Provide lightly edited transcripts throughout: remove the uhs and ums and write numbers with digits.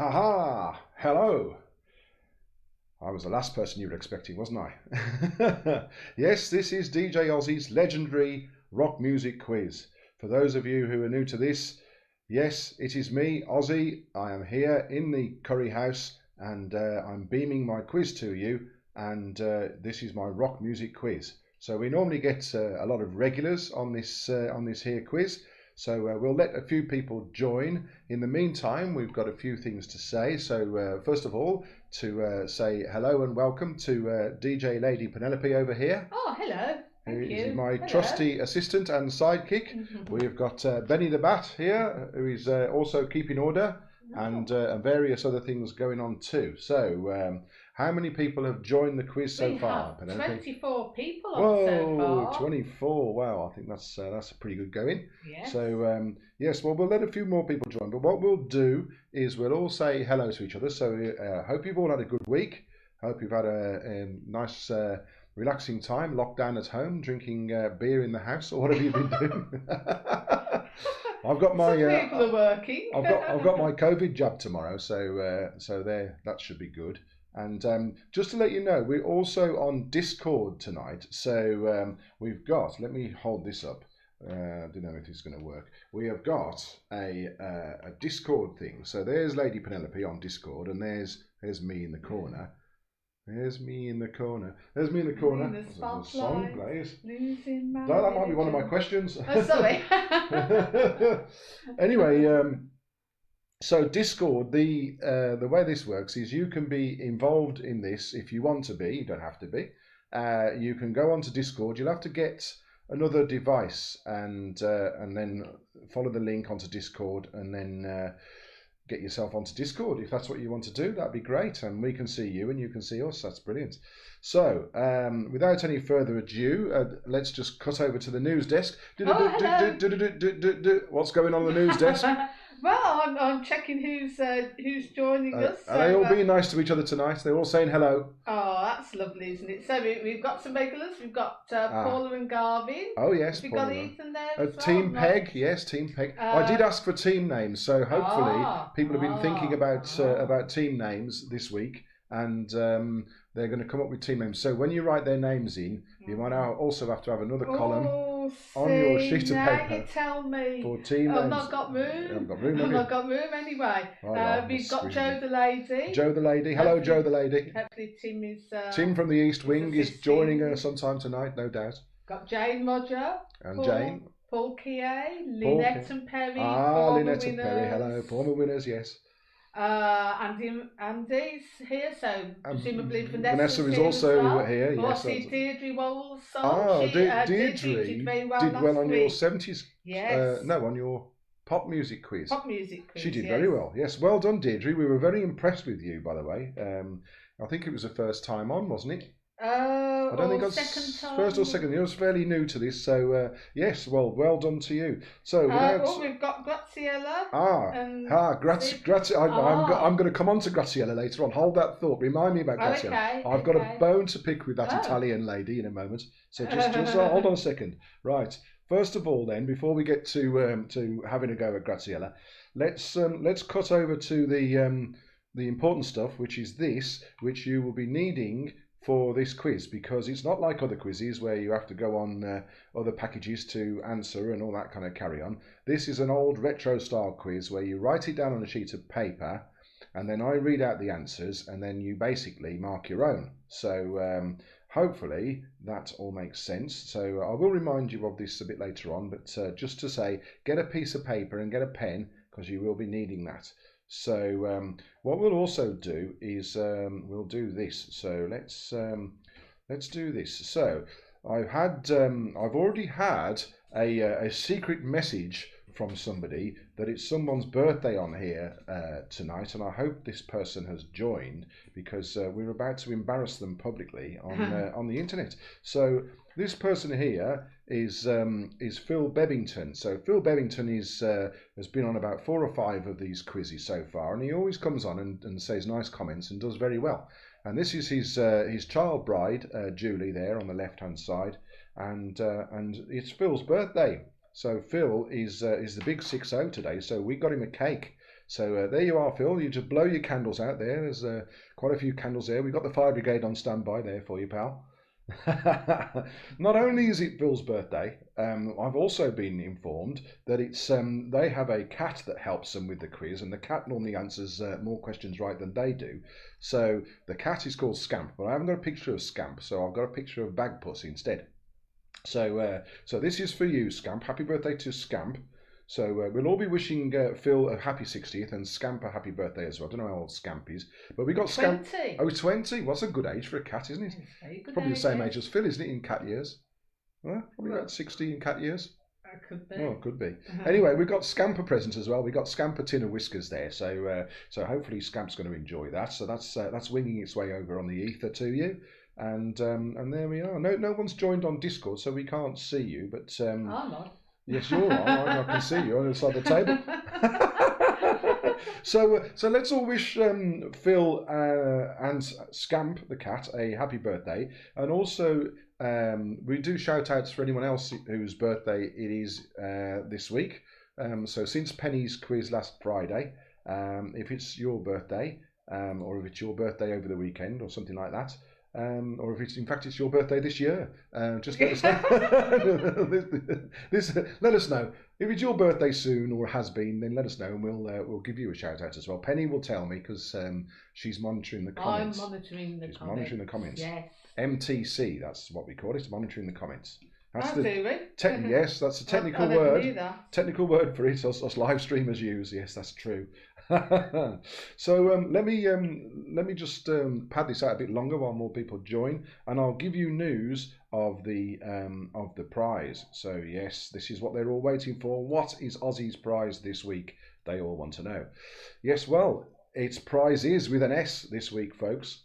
Ha! Hello! I was the last person you were expecting, wasn't I? Yes, this is DJ Ozzy's legendary rock music quiz. For those of you who are new to this, yes, it is me, Ozzy. I am here in the Curry House and I'm beaming my quiz to you, and this is my rock music quiz. So we normally get a lot of regulars on this here quiz. So we'll let a few people join. In the meantime, we've got a few things to say. So first of all, to say hello and welcome to DJ Lady Penelope over here. Oh, hello. Thank you. My hello. trusty assistant and sidekick. We've got Benny the Bat here, who is also keeping order, and various other things going on too. So how many people have joined the quiz so far, Penelope? 24 people on so far. 24. Wow, I think that's a pretty good going. Yes. So yes, well, we'll let a few more people join, but what we'll do is we'll all say hello to each other. So hope you've all had a good week. Hope you've had a nice relaxing time, locked down at home, drinking beer in the house, or whatever you've been doing. I've got my Some people are working. I've got my COVID jab tomorrow, so there, that should be good. And just to let you know, we're also on Discord tonight. So we've got, let me hold this up. I don't know if it's going to work. We have got a Discord thing. So there's Lady Penelope on Discord, and there's me in the corner. There's me in the corner. There's me in the corner. In the spotlight, song plays. Losing my That might be one of my questions. Oh, sorry. Anyway, so Discord, the way this works is you can be involved in this if you want to be. You don't have to be. You can go onto Discord. You'll have to get another device and then follow the link onto Discord, and then get yourself onto Discord. If that's what you want to do, that'd be great, and we can see you and you can see us. That's brilliant. So without any further ado, let's just cut over to the news desk. What's going on the news desk? Well, I'm checking who's joining us. Are they all being nice to each other tonight? They're all saying hello. Oh, that's lovely, isn't it? So we've got some regulars. We've got Paula and Garvin. Oh yes, we've got Ethan there as well. Team Peg, yes, Team Peg. I did ask for team names, so hopefully people have been thinking about team names this week, and they're going to come up with team names. So when you write their names in, you might also have to have another column on your sheet of paper. You tell me. For team names. I've not got room. I've not got room anyway. We've got Joe the Lady. Joe the Lady. Hello, Joe the Lady. Hopefully Tim is... Tim from the East Wing is joining us sometime tonight, no doubt. Got Jane Roger. And Jane. Paul Kie. Lynette and Perry. Lynette and Perry. Hello. Former winners, yes. Andy's here, so presumably Vanessa is also here. Yes, I see Deirdre Walls. Deirdre did very well, did well on week. your 70s. Yes. No, on your pop music quiz. Pop music quiz. She did very well. Yes, well done, Deirdre. We were very impressed with you, by the way. I think it was the first time on, wasn't it? I don't think second time. First or second. You was fairly new to this, so yes, well done to you. So we've got Graziella. Graziella. I'm going to come on to Graziella later on. Hold that thought. Remind me about Graziella. Okay, I've got a bone to pick with that Italian lady in a moment. So just hold on a second. Right. First of all, then, before we get to having a go at Graziella, let's cut over to the important stuff, which is this, which you will be needing for this quiz, because it's not like other quizzes where you have to go on other packages to answer and all that kind of carry on. This is an old retro style quiz where you write it down on a sheet of paper, and then I read out the answers, and then you basically mark your own. So hopefully that all makes sense. So I will remind you of this a bit later on, but just to say, get a piece of paper and get a pen, because you will be needing that. So what we'll also do is we'll do this. So let's do this. So I've already had a secret message from somebody that it's someone's birthday on here tonight, and I hope this person has joined, because we're about to embarrass them publicly on the internet. So this person here is Phil Bevington. So Phil Bevington has been on about 4 or 5 of these quizzes so far, and he always comes on and says nice comments and does very well. And this is his child bride, Julie, there on the left hand side, and it's Phil's birthday. So Phil is the big 60 today. So we got him a cake. So there you are, Phil. You just blow your candles out there. There's quite a few candles there. We've got the fire brigade on standby there for you, pal. Not only is it Phil's birthday, I've also been informed that it's they have a cat that helps them with the quiz, and the cat normally answers more questions right than they do. So the cat is called Scamp, but I haven't got a picture of Scamp, so I've got a picture of Bagpuss instead. So this is for you, Scamp. Happy birthday to Scamp. So we'll all be wishing Phil a happy 60th and Scamp a happy birthday as well. I don't know how old Scamp is, but we got 20. Scamp. Oh, 20. What's a good age for a cat, isn't it? Probably the same age as Phil, isn't it, in cat years? Probably about 60 in cat years. Could be. Oh, could be. Anyway, we've got Scamp a present as well. We've got Scamp a tin of whiskers there. So hopefully Scamp's going to enjoy that. So that's winging its way over on the ether to you. And there we are. No one's joined on Discord, so we can't see you. But I'm not. Yes, you're on. I can see you on the side of the table. So let's all wish Phil and Scamp the cat a happy birthday, and also we do shout outs for anyone else whose birthday it is this week. So since Penny's quiz last Friday, if it's your birthday, or if it's your birthday over the weekend or something like that. Or if it's your birthday this year, just let us know. Let us know if it's your birthday soon or has been. Then let us know, and we'll give you a shout out as well. Penny will tell me because she's monitoring the comments. I'm monitoring the she's comments. monitoring the comments. Yes. MTC, that's what we call it. Monitoring the comments. That's yes, that's a technical word. Technical word for it. Us live streamers use. Yes, that's true. So let me just pad this out a bit longer while more people join, and I'll give you news of the prize. So yes, this is what they're all waiting for. What is Ozzy's prize this week? They all want to know. Yes, well, its prize is with an S this week, folks.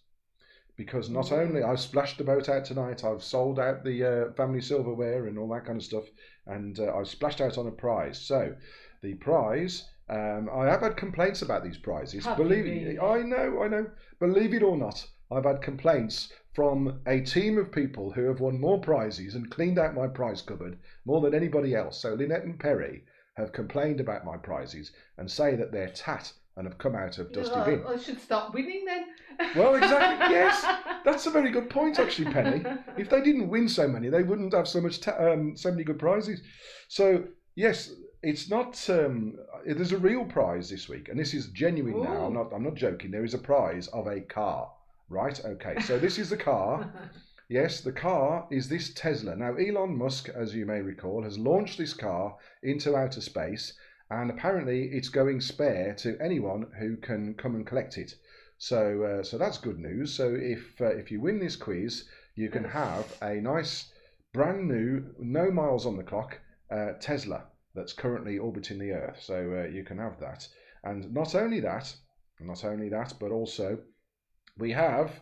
Because not only I've splashed the boat out tonight, I've sold out the family silverware and all that kind of stuff, and I've splashed out on a prize. So the prize, I have had complaints about these prizes. I know. Believe it or not, I've had complaints from a team of people who have won more prizes and cleaned out my prize cupboard more than anybody else. So Lynette and Perry have complained about my prizes and say that they're tat and have come out of dusty bin. I should stop winning then. Well, exactly. Yes, that's a very good point, actually, Penny. If they didn't win so many, they wouldn't have so many good prizes. So yes, it's not. There's a real prize this week, and this is genuine. Ooh. Now. I'm not joking. There is a prize of a car. Right? Okay. So this is the car. Yes, the car is this Tesla. Now, Elon Musk, as you may recall, has launched this car into outer space. And apparently it's going spare to anyone who can come and collect it. So that's good news. So if you win this quiz, you can have a nice, brand new, no miles on the clock Tesla that's currently orbiting the Earth. So you can have that. And not only that, but also we have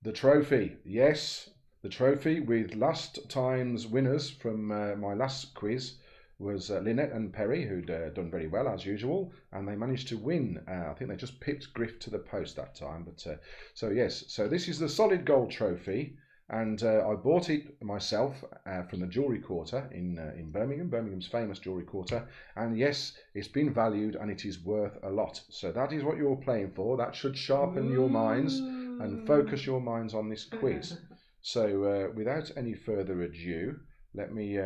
the trophy. Yes, the trophy with last time's winners from my last quiz. Was Lynette and Perry, who'd done very well as usual, and they managed to win. I think they just pipped Griff to the post that time. But so yes, so this is the solid gold trophy, and I bought it myself from the Jewellery Quarter in Birmingham, Birmingham's famous Jewellery Quarter. And yes, it's been valued and it is worth a lot. So that is what you're playing for. That should sharpen your minds and focus your minds on this quiz. So without any further ado. Let me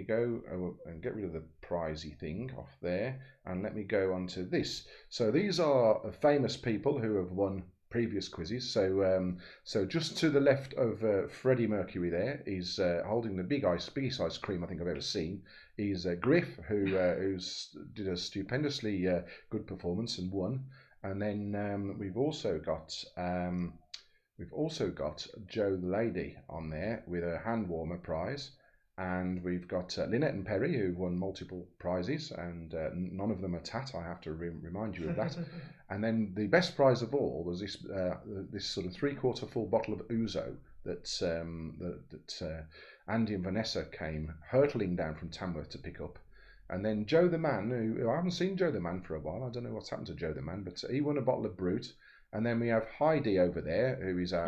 go and get rid of the prizey thing off there, and let me go on to this. So these are famous people who have won previous quizzes. So just to the left of Freddie Mercury there is holding the biggest ice cream I think I've ever seen. Is Griff, who did a stupendously good performance and won. And then we've also got Joe the Lady on there with a hand warmer prize. And we've got Lynette and Perry, who won multiple prizes, and none of them are tat. I have to remind you of that. And then the best prize of all was this sort of 3/4 full bottle of ouzo that Andy and Vanessa came hurtling down from Tamworth to pick up. And then Joe the Man, who I haven't seen Joe the Man for a while. I don't know what's happened to Joe the Man, but he won a bottle of Brut. And then we have Heidi over there, who is our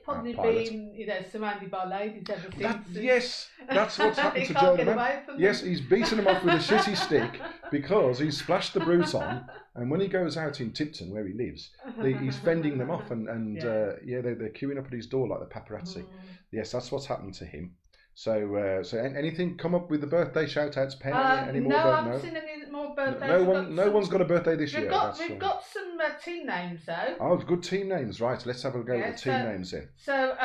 probably pilot. been, surrounded by ladies ever since. Yes, that's what's happened to Joe the Man. Yes, he's beaten him off with a shitty stick because he's splashed the brute on, and when he goes out in Tipton, where he lives, he's fending them off, and they're queuing up at his door like the paparazzi. Yes, that's what's happened to him. So, anything come up with the birthday shout-outs, Pen? Any more? No, I haven't seen any more birthdays. No one's got a birthday this year. We've got some team names though. Oh, good team names, right? Let's have a go at the team names then. So,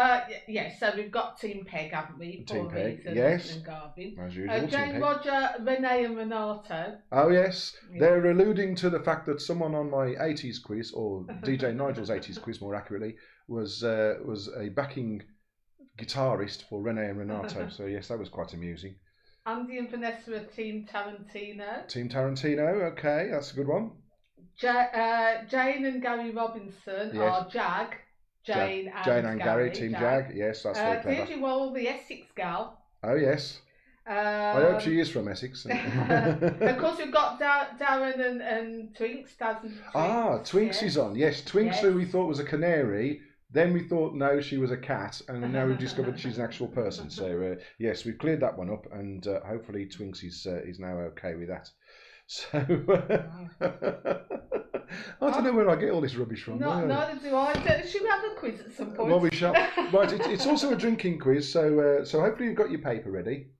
so we've got Team Peg, haven't we? Team Peg, yes. And Garvin. As usual, Jane, Roger, Renee, and Renato. Oh yes, they're alluding to the fact that someone on my 80s quiz, or DJ Nigel's 80s quiz, more accurately, was a backing guitarist for Renee and Renato. So yes, that was quite amusing. Andy and Vanessa are Team Tarantino. Team Tarantino, okay, that's a good one. Jane and Gary Robinson are Jag. Jane and Gary. Team Jag. Yes, that's very clever. Deirdre Wall, the Essex gal. Oh yes. I hope she is from Essex. Of course, we've got Darren and Twinks. Twinks is on. Yes, Twinks, who we thought was a canary. Then we thought, no, she was a cat, and now we've discovered she's an actual person. So, yes, we've cleared that one up, and hopefully Twinks is now okay with that. So, I don't know where I get all this rubbish from. Neither do I. Should we have a quiz at some point? Well, we shall. Right, it's also a drinking quiz, so hopefully you've got your paper ready.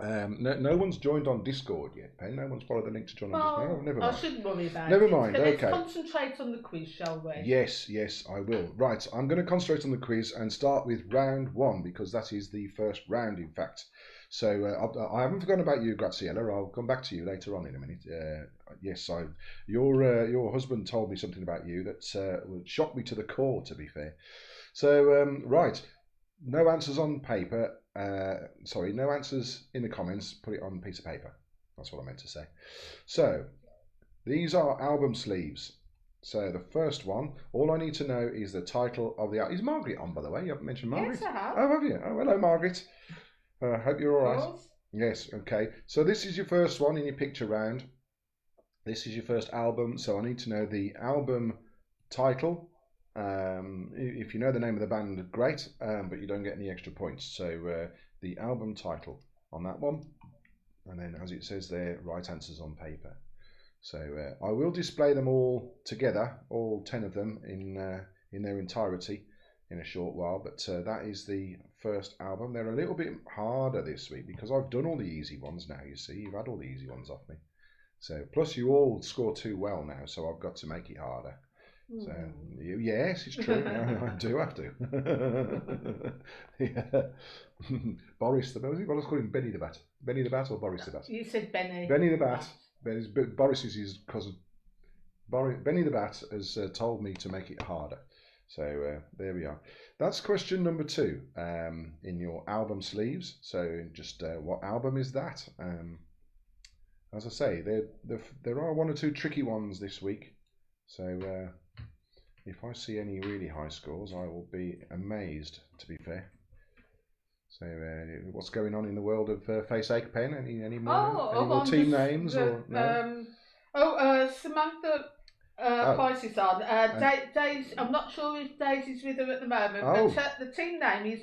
No one's joined on Discord yet, Pen. No one's followed the link to join on Discord. Oh, never mind. I shouldn't worry about it. Never mind, okay. Let's concentrate on the quiz, shall we? Yes, I will. Right, I'm going to concentrate on the quiz and start with round 1, because that is the first round, in fact. So I haven't forgotten about you, Graziella. I'll come back to you later on in a minute. Yes, your husband told me something about you that shocked me to the core, to be fair. So, right, no answers on paper. No answers in the comments. Put it on a piece of paper. That's what I meant to say. So, these are album sleeves. So, the first one, all I need to know is the title of the album. Is Margaret on, by the way? You haven't mentioned Margaret? Yes, I have. Oh, have you? Oh, hello, Margaret. Hope you're all right. Yes, okay. So, this is your first one in your picture round. This is your first album. So, I need to know the album title. If you know the name of the band, great, but you don't get any extra points. So the album title on that one, and then as it says there, right answers on paper. So I will display them all together, all 10 of them in their entirety in a short while, but that is the first album. They're a little bit harder this week because I've done all the easy ones now, you see. You've had all the easy ones off me. So plus you all score too well now, so I've got to make it harder. So yes, it's true. I do have to. Boris the Bat. Let's call him Benny the Bat. Benny the Bat or Boris the Bat? You said Benny. Benny the Bat. Boris is his cousin. Benny the Bat has told me to make it harder. So there we are. That's question number 2 in your album sleeves. So just what album is that? As I say, there are 1 or 2 tricky ones this week. So if I see any really high scores, I will be amazed, to be fair. So what's going on in the world of Face Ache Pen? Any more team names? Samantha Price is on. Daisy, I'm not sure if Daisy's with her at the moment. But the team name is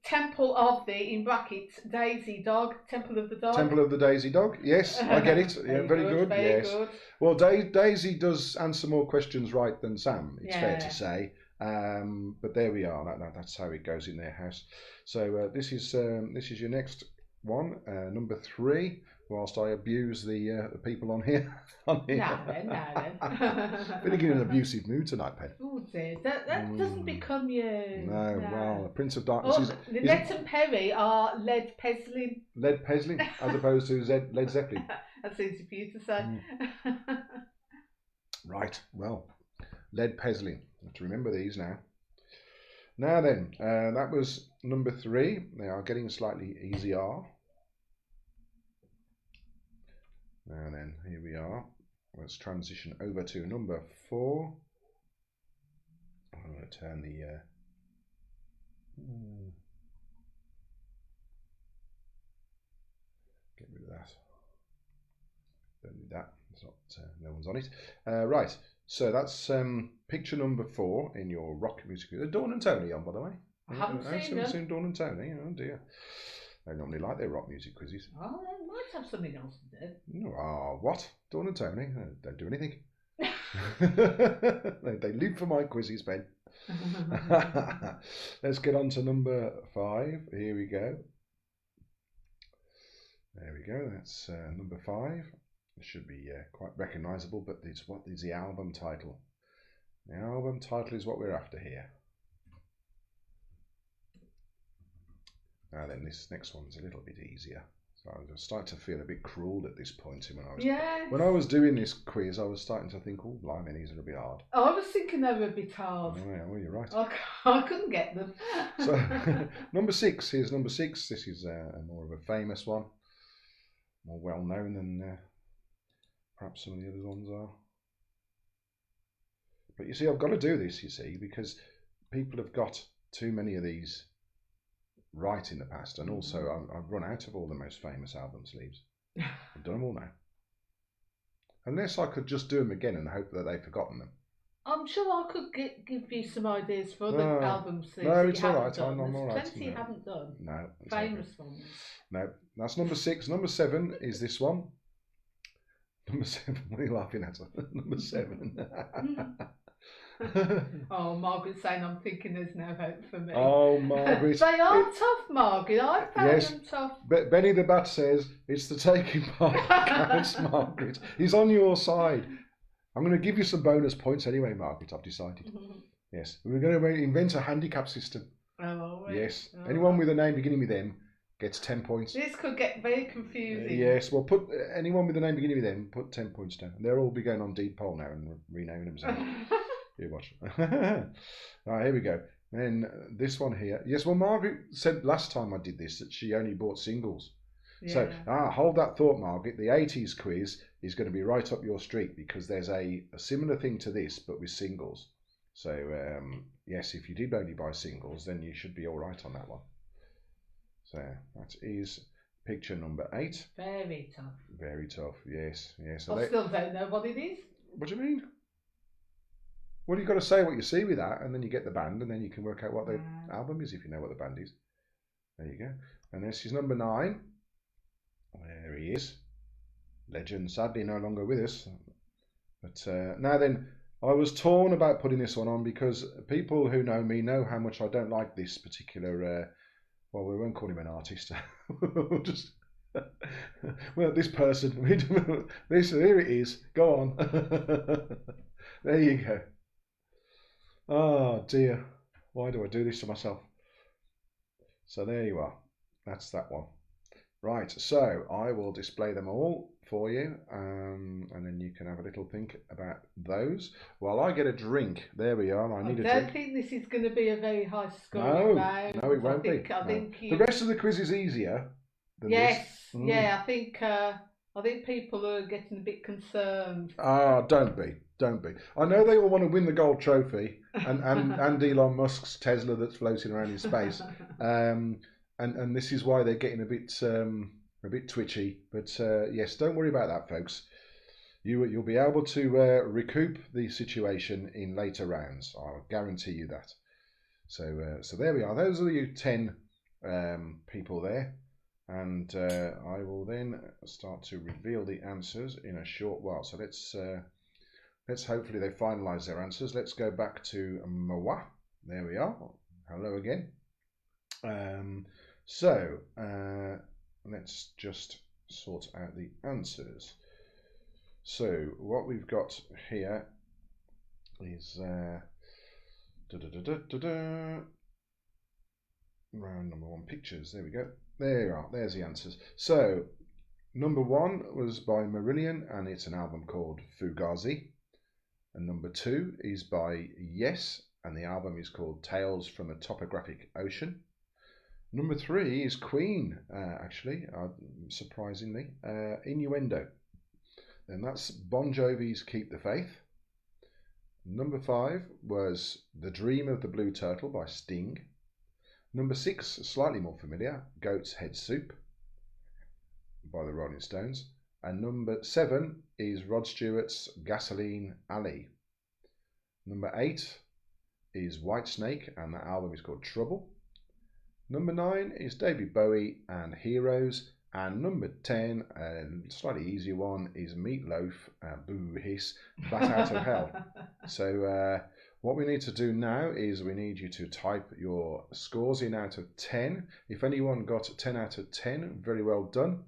Temple of the, in brackets, Daisy Dog, Temple of the Dog. Temple of the Daisy Dog, yes, I get it. Yeah, very good. Yes. Good. Well, Daisy does answer more questions right than Sam, it's fair to say. But there we are, that's how it goes in their house. So this is your next one, number 3, whilst I abuse the people on here. No then. Been in an abusive mood tonight, Pen. Oh dear, that doesn't become you. No, well, the Prince of Darkness Lynette and Perry are Led Peslin. Led Peslin, as opposed to Led Zeppelin. That's easy for you to say. Right, well, Led Peslin. Have to remember these now. Now then, that was number 3. They are getting slightly easier. Now then, here we are. Let's transition over to number 4. I'm going to turn the get rid of that. Don't need that. It's not, no one's on it. Right, so that's picture number 4 in your rock music. Are Dawn and Tony on, by the way? I haven't seen Dawn and Tony. Oh dear. They normally like their rock music quizzes. Oh, they might have something else to do. Oh, what? Dawn and Tony? Don't do anything. they live for my quizzes, Ben. Let's get on to number 5. Here we go. There we go. That's number 5. It should be quite recognisable, but it's what is the album title? The album title is what we're after here. Now then, this next one's a little bit easier. So I was starting to feel a bit cruel at this point when I was doing this quiz. I was starting to think, oh, blimey, these are a bit hard. I was thinking they were a bit hard. Oh, yeah, well, you're right. I couldn't get them. So number 6. Here's number 6. This is more of a famous one, more well known than perhaps some of the other ones are. But you see, I've got to do this. You see, because people have got too many of these right in the past, and also I've run out of all the most famous album sleeves. I've done them all now. Unless I could just do them again and hope that they've forgotten them. I'm sure I could give you some ideas for other album sleeves. No, it's all right. I'm all right. Plenty you haven't done. No, famous ones. No, that's number 6. Number 7 is this one. Number 7. What are you laughing at? Number 7. Oh, Margaret's saying I'm thinking there's no hope for me. Oh, Margaret. They are tough, Margaret. I found them tough. Benny the Bat says it's the taking part that counts, Margaret. He's on your side. I'm going to give you some bonus points anyway, Margaret, I've decided. Yes, we're going to invent a handicap system. Oh, yes. Anyone with a name beginning with M gets 10 points. This could get very confusing. Yes, well, put anyone with a name beginning with M, put 10 points down. They'll all be going on Deed Poll now and renaming themselves. You watch. Right, here we go. Then this one here. Yes, well, Margaret said last time I did this that she only bought singles. Yeah. So, hold that thought, Margaret. The 80s quiz is going to be right up your street because there's a similar thing to this, but with singles. So, yes, if you did only buy singles, then you should be all right on that one. So, that is picture number 8. Very tough. Very tough, yes. So I still don't know what it is. What do you mean? Well, you've got to say what you see with that, and then you get the band, and then you can work out what the album is if you know what the band is. There you go. And this is number 9. There he is. Legend, sadly no longer with us. But now then, I was torn about putting this one on because people who know me know how much I don't like this particular, well, we won't call him an artist. We'll just, well, this person, here it is. Go on. There you go. Oh dear, why do I do this to myself? So there you are. That's that one. Right, so I will display them all for you, and then you can have a little think about those. While I get a drink. There we are. I don't think this is going to be a very high score. No, it won't be. I think the rest of the quiz is easier than this. Yeah, I think people are getting a bit concerned. Don't be. I know they all want to win the gold trophy and Elon Musk's Tesla that's floating around in space. And this is why they're getting a bit twitchy. But yes, don't worry about that, folks. You'll be able to recoup the situation in later rounds. I'll guarantee you that. So there we are. Those are you 10 people there. And I will then start to reveal the answers in a short while. So let's hopefully they finalise their answers. Let's go back to Mawa. There we are. Hello again. So let's just sort out the answers. So what we've got here is round number 1 pictures. There we go. There you are. There's the answers. So number 1 was by Marillion, and it's an album called Fugazi. And number 2 is by Yes, and the album is called Tales from a Topographic Ocean. Number 3 is Queen, actually, surprisingly, Innuendo. Then that's Bon Jovi's Keep the Faith. Number 5 was The Dream of the Blue Turtle by Sting. Number 6, slightly more familiar, Goat's Head Soup by the Rolling Stones. And number 7 is Rod Stewart's Gasoline Alley. Number 8 is Whitesnake, and that album is called Trouble. Number 9 is David Bowie and Heroes. And number 10, a slightly easier one, is Meatloaf, Boo Hiss, Bat Out of Hell. So what we need to do now is we need you to type your scores in out of 10. If anyone got 10 out of 10, very well done.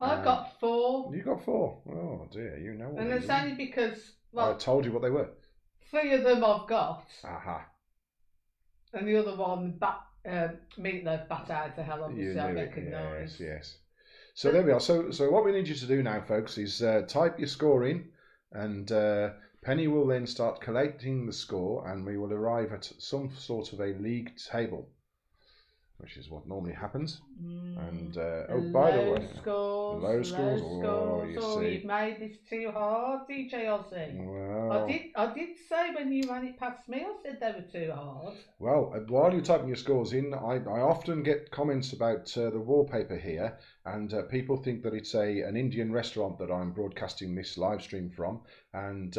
I've got 4. You got 4. Oh dear, you know what. And it's only because, well, I told you what they were. 3 of them I've got. Aha. And the other one, Meatloaf, Bat Out of Hell, obviously I recognise. Yes. So there we are. So what we need you to do now, folks, is type your score in, and Penny will then start collating the score, and we will arrive at some sort of a league table, which is what normally happens. And by the way, low scores. Oh, you see, you've made this too hard, DJ Ozzy. Well, I did say when you ran it past me, I said they were too hard. Well, while you're typing your scores in, I often get comments about the wallpaper here, and people think that it's an Indian restaurant that I'm broadcasting this live stream from, and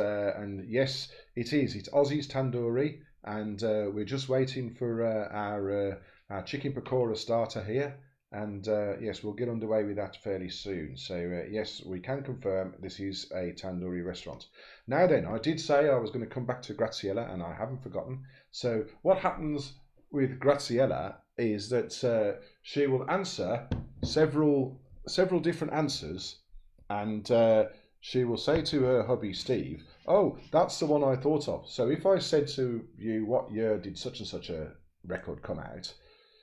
yes, it is. It's Ozzy's Tandoori, and we're just waiting for our chicken pakora starter here, and yes, we'll get underway with that fairly soon. So yes, we can confirm this is a tandoori restaurant. Now then, I did say I was going to come back to Graziella, and I haven't forgotten. So what happens with Graziella is that she will answer several different answers, and she will say to her hubby Steve, "Oh, that's the one I thought of." So if I said to you, "What year did such and such a record come out?"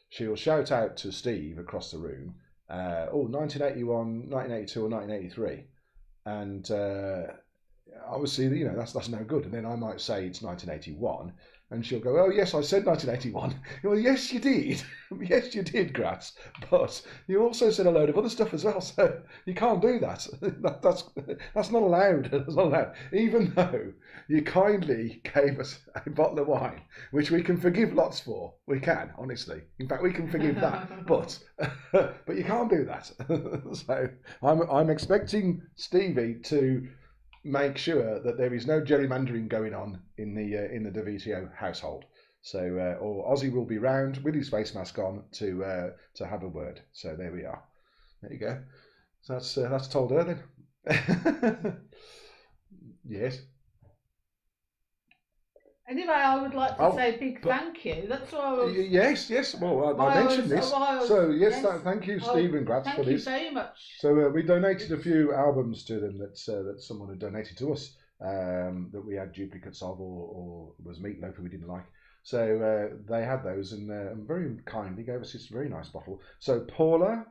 she'll shout out to Steve across the room, 1981, 1982, or 1983. And obviously, that's no good. And then I might say it's 1981, and she'll go, "Oh, yes, I said 1981. Well, yes, you did. Yes, you did, Gratz. But you also said a load of other stuff as well, so you can't do that. That's not allowed. That's not allowed. Even though you kindly gave us a bottle of wine, which we can forgive lots for. We can, honestly. In fact, we can forgive that. But you can't do that. So I'm expecting Stevie to make sure that there is no gerrymandering going on in the DeVito household. So, or Ozzy will be round with his face mask on to have a word. So there we are. There you go. So that's told her then. Yes. Anyway, I would like to say a big thank you. That's what I was... Yes. Well, I mentioned this. So, yes, thank you, Stephen Gratz, for this. Thank you very much. So, we donated a few albums to them that someone had donated to us, that we had duplicates of, or was Meatloaf who we didn't like. So, they had those, and very kindly gave us this very nice bottle. So, Paula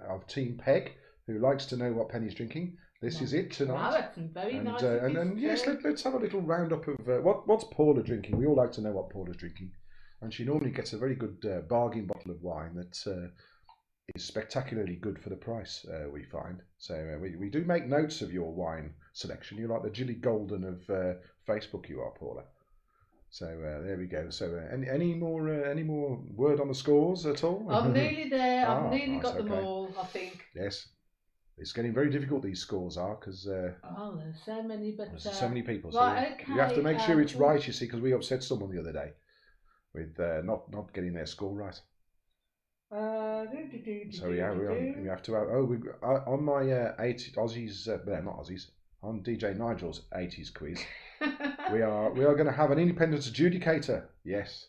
of Team Peg, who likes to know what Penny's drinking. This is it tonight. Wow, that's very nice. And yes, let's have a little roundup of what's Paula drinking. We all like to know what Paula's drinking, and she normally gets a very good bargain bottle of wine that is spectacularly good for the price. We find so we do make notes of your wine selection. You're like the Jilly Golden of Facebook. You are, Paula. So there we go. So any more word on the scores at all? I'm nearly there. I've nearly got them all. I think. Yes. It's getting very difficult, these scores are, because there's so many, but there's so many people. Right, so okay, you have to make sure it's right, you see, because we upset someone the other day with not getting their score right. So yeah, we have to. On my 80 Aussies, not Aussies, on DJ Nigel's 80s quiz, we are going to have an independent adjudicator. Yes.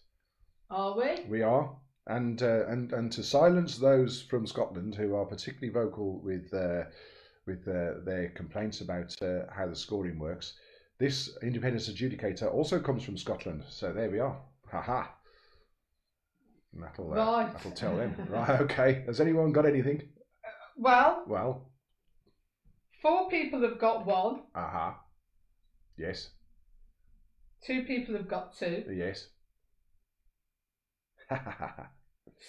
Are we? We are. And to silence those from Scotland who are particularly vocal with their complaints about how the scoring works, this independent adjudicator also comes from Scotland. So there we are. Ha. That'll tell them. Right. Okay. Has anyone got anything? Well. 4 people have got 1. Aha. Yes. 2 people have got 2. Yes.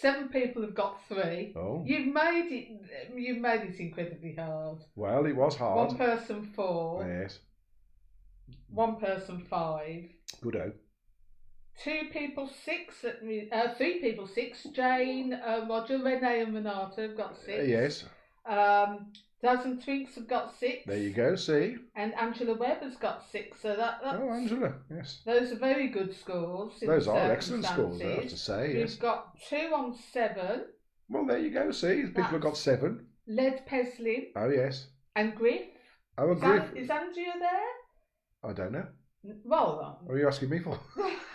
7 people have got 3. Oh. You've made it incredibly hard. Well, it was hard. 1 person 4. Yes. 1 person 5. Good-o. 2 people 6. 3 people 6. Jane, Roger, Renee, and Renata have got 6. Yes. Daz and Twinks have got 6. There you go, see? And Angela Webb has got 6. So that's... Oh, Angela, yes. Those are very good scores. Those are excellent scores, I have to say, yes. We've got 2 on 7. Well, there you go, see? People have got 7. Led Peslin. Oh, yes. And Griff. Oh, and Griff. Is Andrea there? I don't know. Well, what are you asking me for?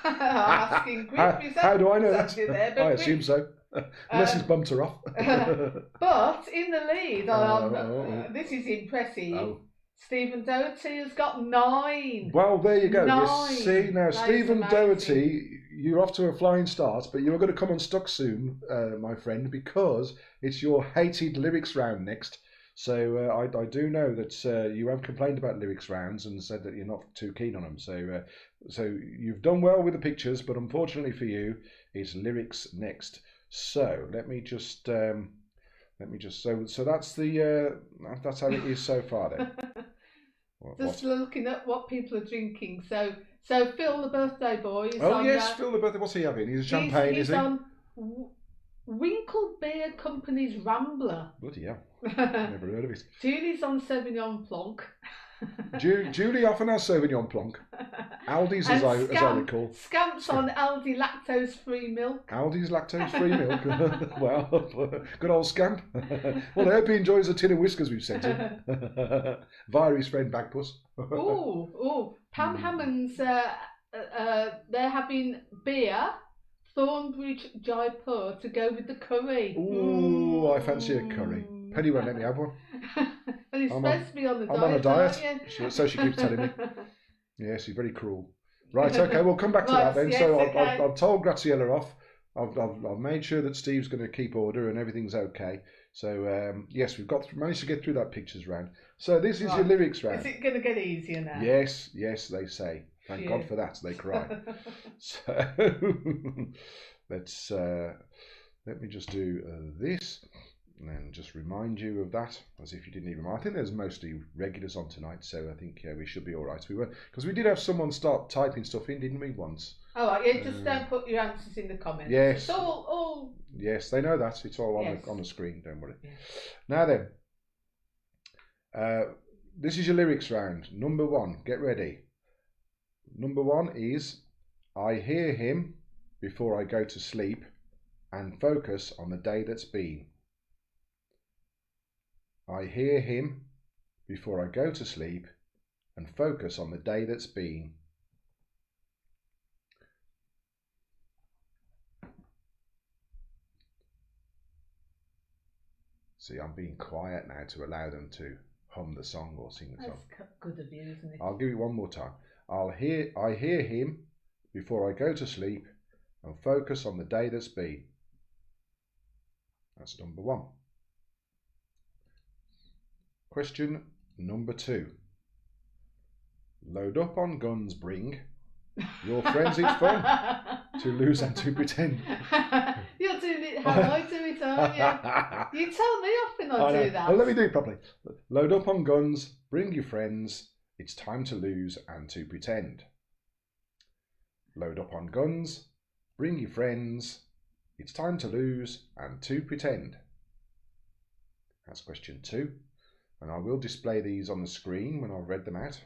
I'm asking Griff. How do I know that? There, I assume so. Unless he's bumped her off. But in the lead, this is impressive. Oh. Stephen Doherty has got 9. Well, there you go. 9. You see, now, That Stephen Doherty, you're off to a flying start, but you're going to come unstuck soon, my friend, because it's your hated lyrics round next. So I do know that you have complained about lyrics rounds and said that you're not too keen on them. So you've done well with the pictures, but unfortunately for you, it's lyrics next. So let me just so that's that's how it is so far then. Just looking at what people are drinking. So Phil, the birthday boy, is on. Oh yes, Phil the birthday. What's he having? He's a champagne, is he? He's on Winkle Beer Company's Rambler. Bloody hell. Never heard of it. Julie's on Sauvignon Blanc. Julie often has Sauvignon Blanc. Aldi's, as I recall. Scamp's on Aldi lactose-free milk. Aldi's lactose-free milk. Well, good old Scamp. Well, I hope he enjoys the tin of whiskers we've sent him. Via his friend Bagpuss. Pam Hammond's, they're having beer, Thornbridge Jaipur, to go with the curry. Ooh, I fancy a curry. Penny won't let me have one. Well, he's supposed to be on the diet. I'm on a diet, so she keeps telling me. Yes, he's very cruel. Right, okay, we'll come back to that then. Yes, so okay. I've told Graziella off. I've made sure that Steve's going to keep order and everything's okay. So, yes, we've managed to get through that pictures round. So this is your lyrics round. Is it going to get easier now? Yes, they say. Thank God for that, they cry. So, let me just do this. And just remind you of that, as if you didn't even. I think there's mostly regulars on tonight, so I think we should be all right. We were, because we did have someone start typing stuff in, didn't we? Once. Oh, right, yeah. Just don't put your answers in the comments. Yes. It's all. Yes, they know that. It's all on the screen. Don't worry. Yes. Now then, this is your lyrics round. Number 1. Get ready. Number 1 is, I hear him before I go to sleep, and focus on the day that's been. I hear him before I go to sleep and focus on the day that's been. See, I'm being quiet now to allow them to hum the song or sing the song. That's good of you, isn't it? I'll give it one more time. I hear him before I go to sleep and focus on the day that's been. That's number 1. Question number 2. Load up on guns, bring your friends, it's fun to lose and to pretend. You're doing it how I do it, aren't you? You tell me off when I do that. Well, let me do it properly. Load up on guns, bring your friends, it's time to lose and to pretend. Load up on guns, bring your friends, it's time to lose and to pretend. That's question 2. And I will display these on the screen when I've read them out.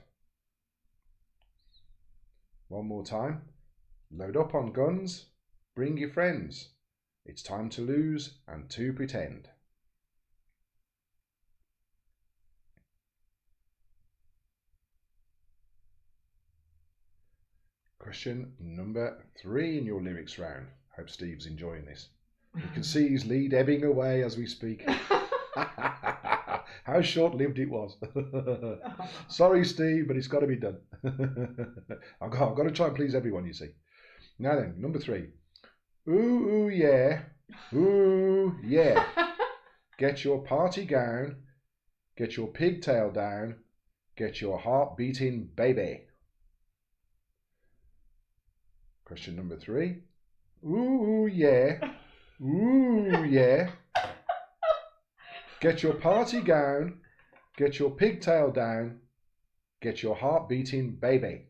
One more time. Load up on guns, bring your friends. It's time to lose and to pretend. Question number 3 in your lyrics round. Hope Steve's enjoying this. You can see his lead ebbing away as we speak. How short-lived it was. Sorry, Steve, but it's got to be done. I've got to try and please everyone, you see. Now then, number 3. Ooh, yeah. Ooh, yeah. Get your party gown. Get your pigtail down. Get your heart beating, baby. Question number 3. Ooh, yeah. Ooh, yeah. Get your party gown, get your pigtail down, get your heart beating, baby.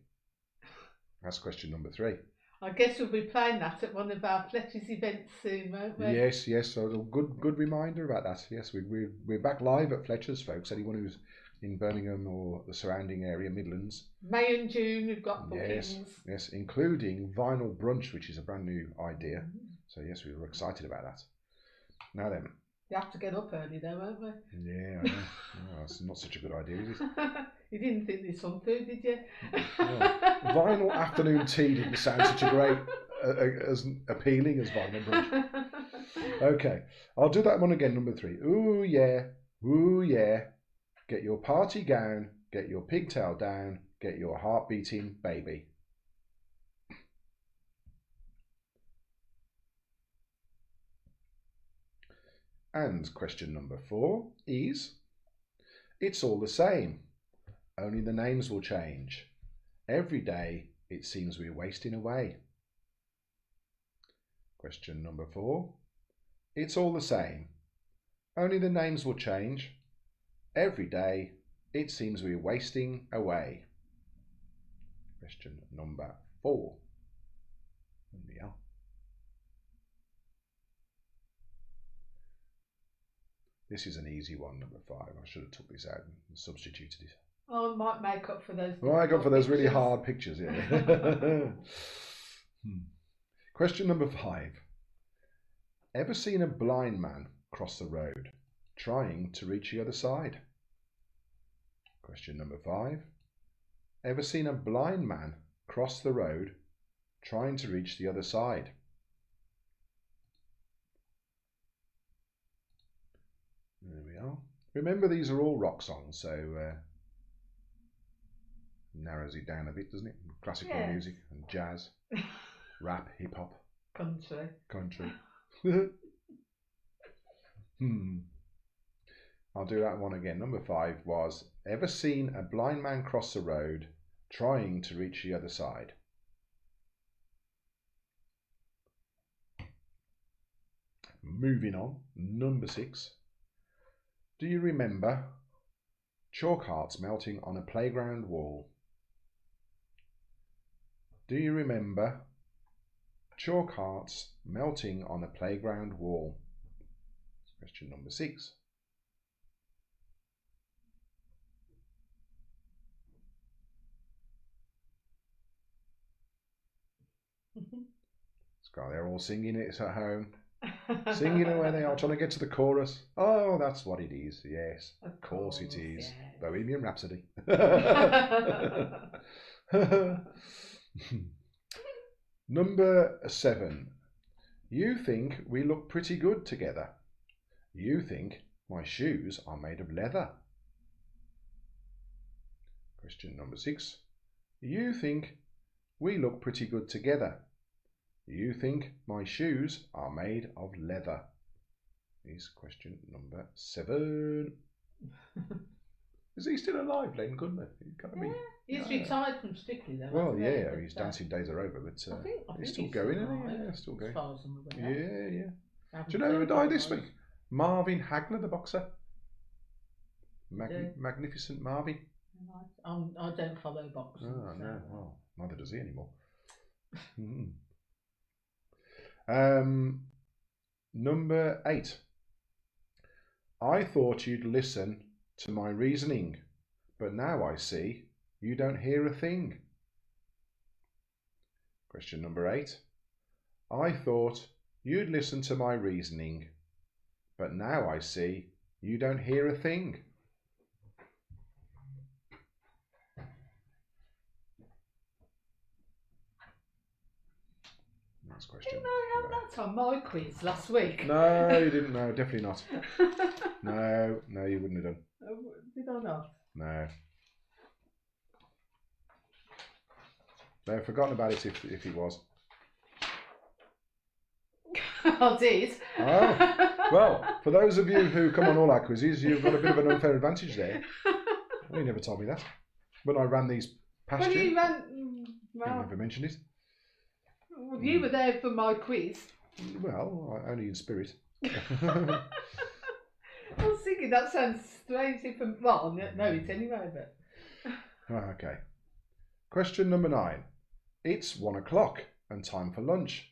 That's question number 3. I guess we'll be playing that at one of our Fletcher's events soon, won't we? Yes, yes. So a good reminder about that. Yes, we're back live at Fletcher's, folks. Anyone who's in Birmingham or the surrounding area, Midlands. May and June, we've got bookings. Yes, including Vinyl Brunch, which is a brand new idea. So yes, we were excited about that. Now then. You have to get up early though, won't we? Yeah, I know. Oh, that's not such a good idea, is it? You didn't think this one through, did you? Vinyl afternoon tea didn't sound such a great, as appealing as Vinyl Brunch. Okay, I'll do that one again, number 3. Ooh yeah. Get your party gown, get your pigtail down, get your heart beating, baby. And question number 4 is, it's all the same, only the names will change. Every day it seems we're wasting away. Question number 4, it's all the same, only the names will change. Every day it seems we're wasting away. Question number 4. There we are. This is an easy one, number 5. I should have took this out and substituted it. Oh, it might make up for those. Make up for those really hard pictures, yeah. Question number 5. Ever seen a blind man cross the road, trying to reach the other side? Question number 5. Ever seen a blind man cross the road, trying to reach the other side? There we are. Remember, these are all rock songs, so narrows it down a bit, doesn't it? Classical music and jazz, rap, hip hop, country. I'll do that one again. Number 5 was, ever seen a blind man cross the road, trying to reach the other side? Moving on, number 6. Do you remember chalk hearts melting on a playground wall? Do you remember chalk hearts melting on a playground wall? Question number 6. They're all singing it at home. Singing away they are, trying to get to the chorus. Oh, that's what it is. Yes, of course it is. Yes. Bohemian Rhapsody. Number 7. You think we look pretty good together. You think my shoes are made of leather. Question number 6. You think we look pretty good together. You think my shoes are made of leather. Is question number 7. Is he still alive, Len Goodman? He's retired from Strictly though. Well, yeah, his dancing days are over, but he's still going, isn't he? Yeah, still going. As far as I'm aware. Yeah. Do you know who died this week? Marvin Hagler, the boxer. Magnificent Marvin. I don't follow boxing. Oh, no. Well, neither does he anymore. Number 8. I thought you'd listen to my reasoning, but now I see you don't hear a thing. Question number 8. I thought you'd listen to my reasoning, but now I see you don't hear a thing. Next question. Didn't I have that on my quiz last week? No, you didn't. No, definitely not. No, you wouldn't have done. Did I not? No. No, I've forgotten about it if it was. I did. Oh, well, for those of you who come on all our quizzes, you've got a bit of an unfair advantage there. Well, you never told me that. When I ran these past you. You never mentioned it. Well, you were there for my quiz. Well, only in spirit. I was thinking that sounds strange if well, no, it's anyway, but. Okay. Question number 9. It's 1 o'clock. and time for lunch.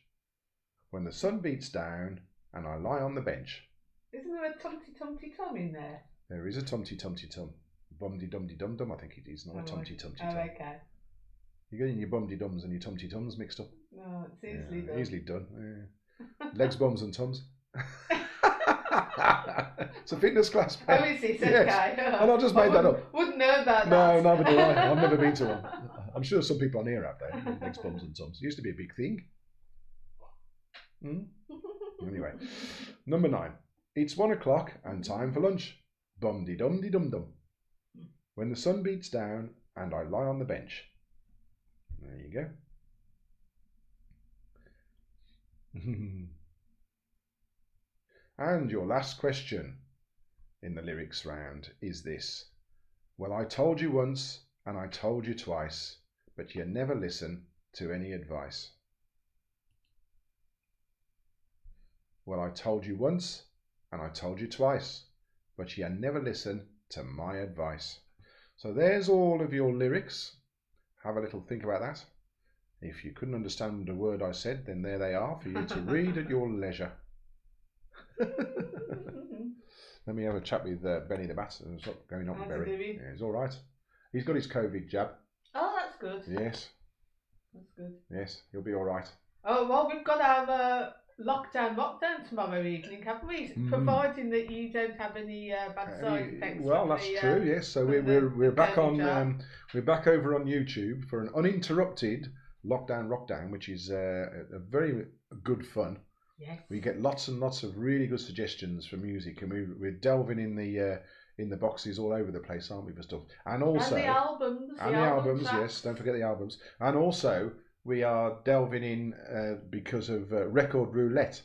When the sun beats down and I lie on the bench. Isn't there a tumty-tum in there? There is a tum-tum. Bum-de-dum-de-dum-dum, I think it is, not a tum-tum. Oh, okay. You're getting your bum-de-dums and your tum-tums mixed up. No, it's easily done. Easily done. Yeah. Legs, bums and tums. It's a fitness class. Oh, is it? Okay. Yes. And I just made that up. Wouldn't know about that. No, neither do I. I've never been to one. I'm sure some people on here have there. Legs, bums and tums. It used to be a big thing. Anyway, number 9. It's 1 o'clock and time for lunch. Bum-de-dum-de-dum-dum. When the sun beats down and I lie on the bench. There you go. And your last question in the lyrics round is this. Well, I told you once and I told you twice, but you never listen to any advice. Well, I told you once and I told you twice, but you never listen to my advice. So there's all of your lyrics. Have a little think about that. If you couldn't understand a word I said, then there they are for you to read at your leisure. Let me have a chat with Benny the Bat. What's going on with Berry? Yeah, he's all right. He's got his COVID jab. Oh, that's good. Yes. That's good. Yes, he'll be all right. Oh, well, we've got our lockdown tomorrow evening, haven't we? Providing that you don't have any bad side effects. Well, that's true. Yes. So we're back on. We're back over on YouTube for an uninterrupted lockdown, which is a very good fun. Yes. We get lots and lots of really good suggestions for music, and we're delving in the boxes all over the place, aren't we, for stuff? And also the albums. And the albums, yes. Don't forget the albums. And also we are delving in because of Record Roulette.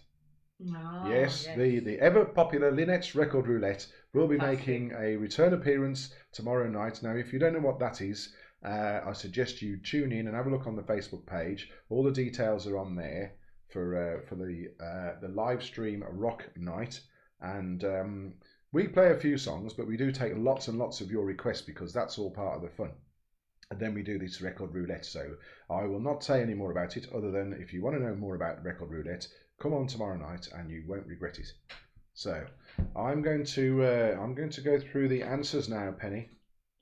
Oh, yes, the ever popular Lynette's Record Roulette will be making a return appearance tomorrow night. Now, if you don't know what that is, I suggest you tune in and have a look on the Facebook page. All the details are on there for the live stream rock night, and we play a few songs, but we do take lots and lots of your requests because that's all part of the fun. And then we do this Record Roulette. So I will not say any more about it, other than if you want to know more about Record Roulette, come on tomorrow night and you won't regret it. So I'm going to go through the answers now, Penny.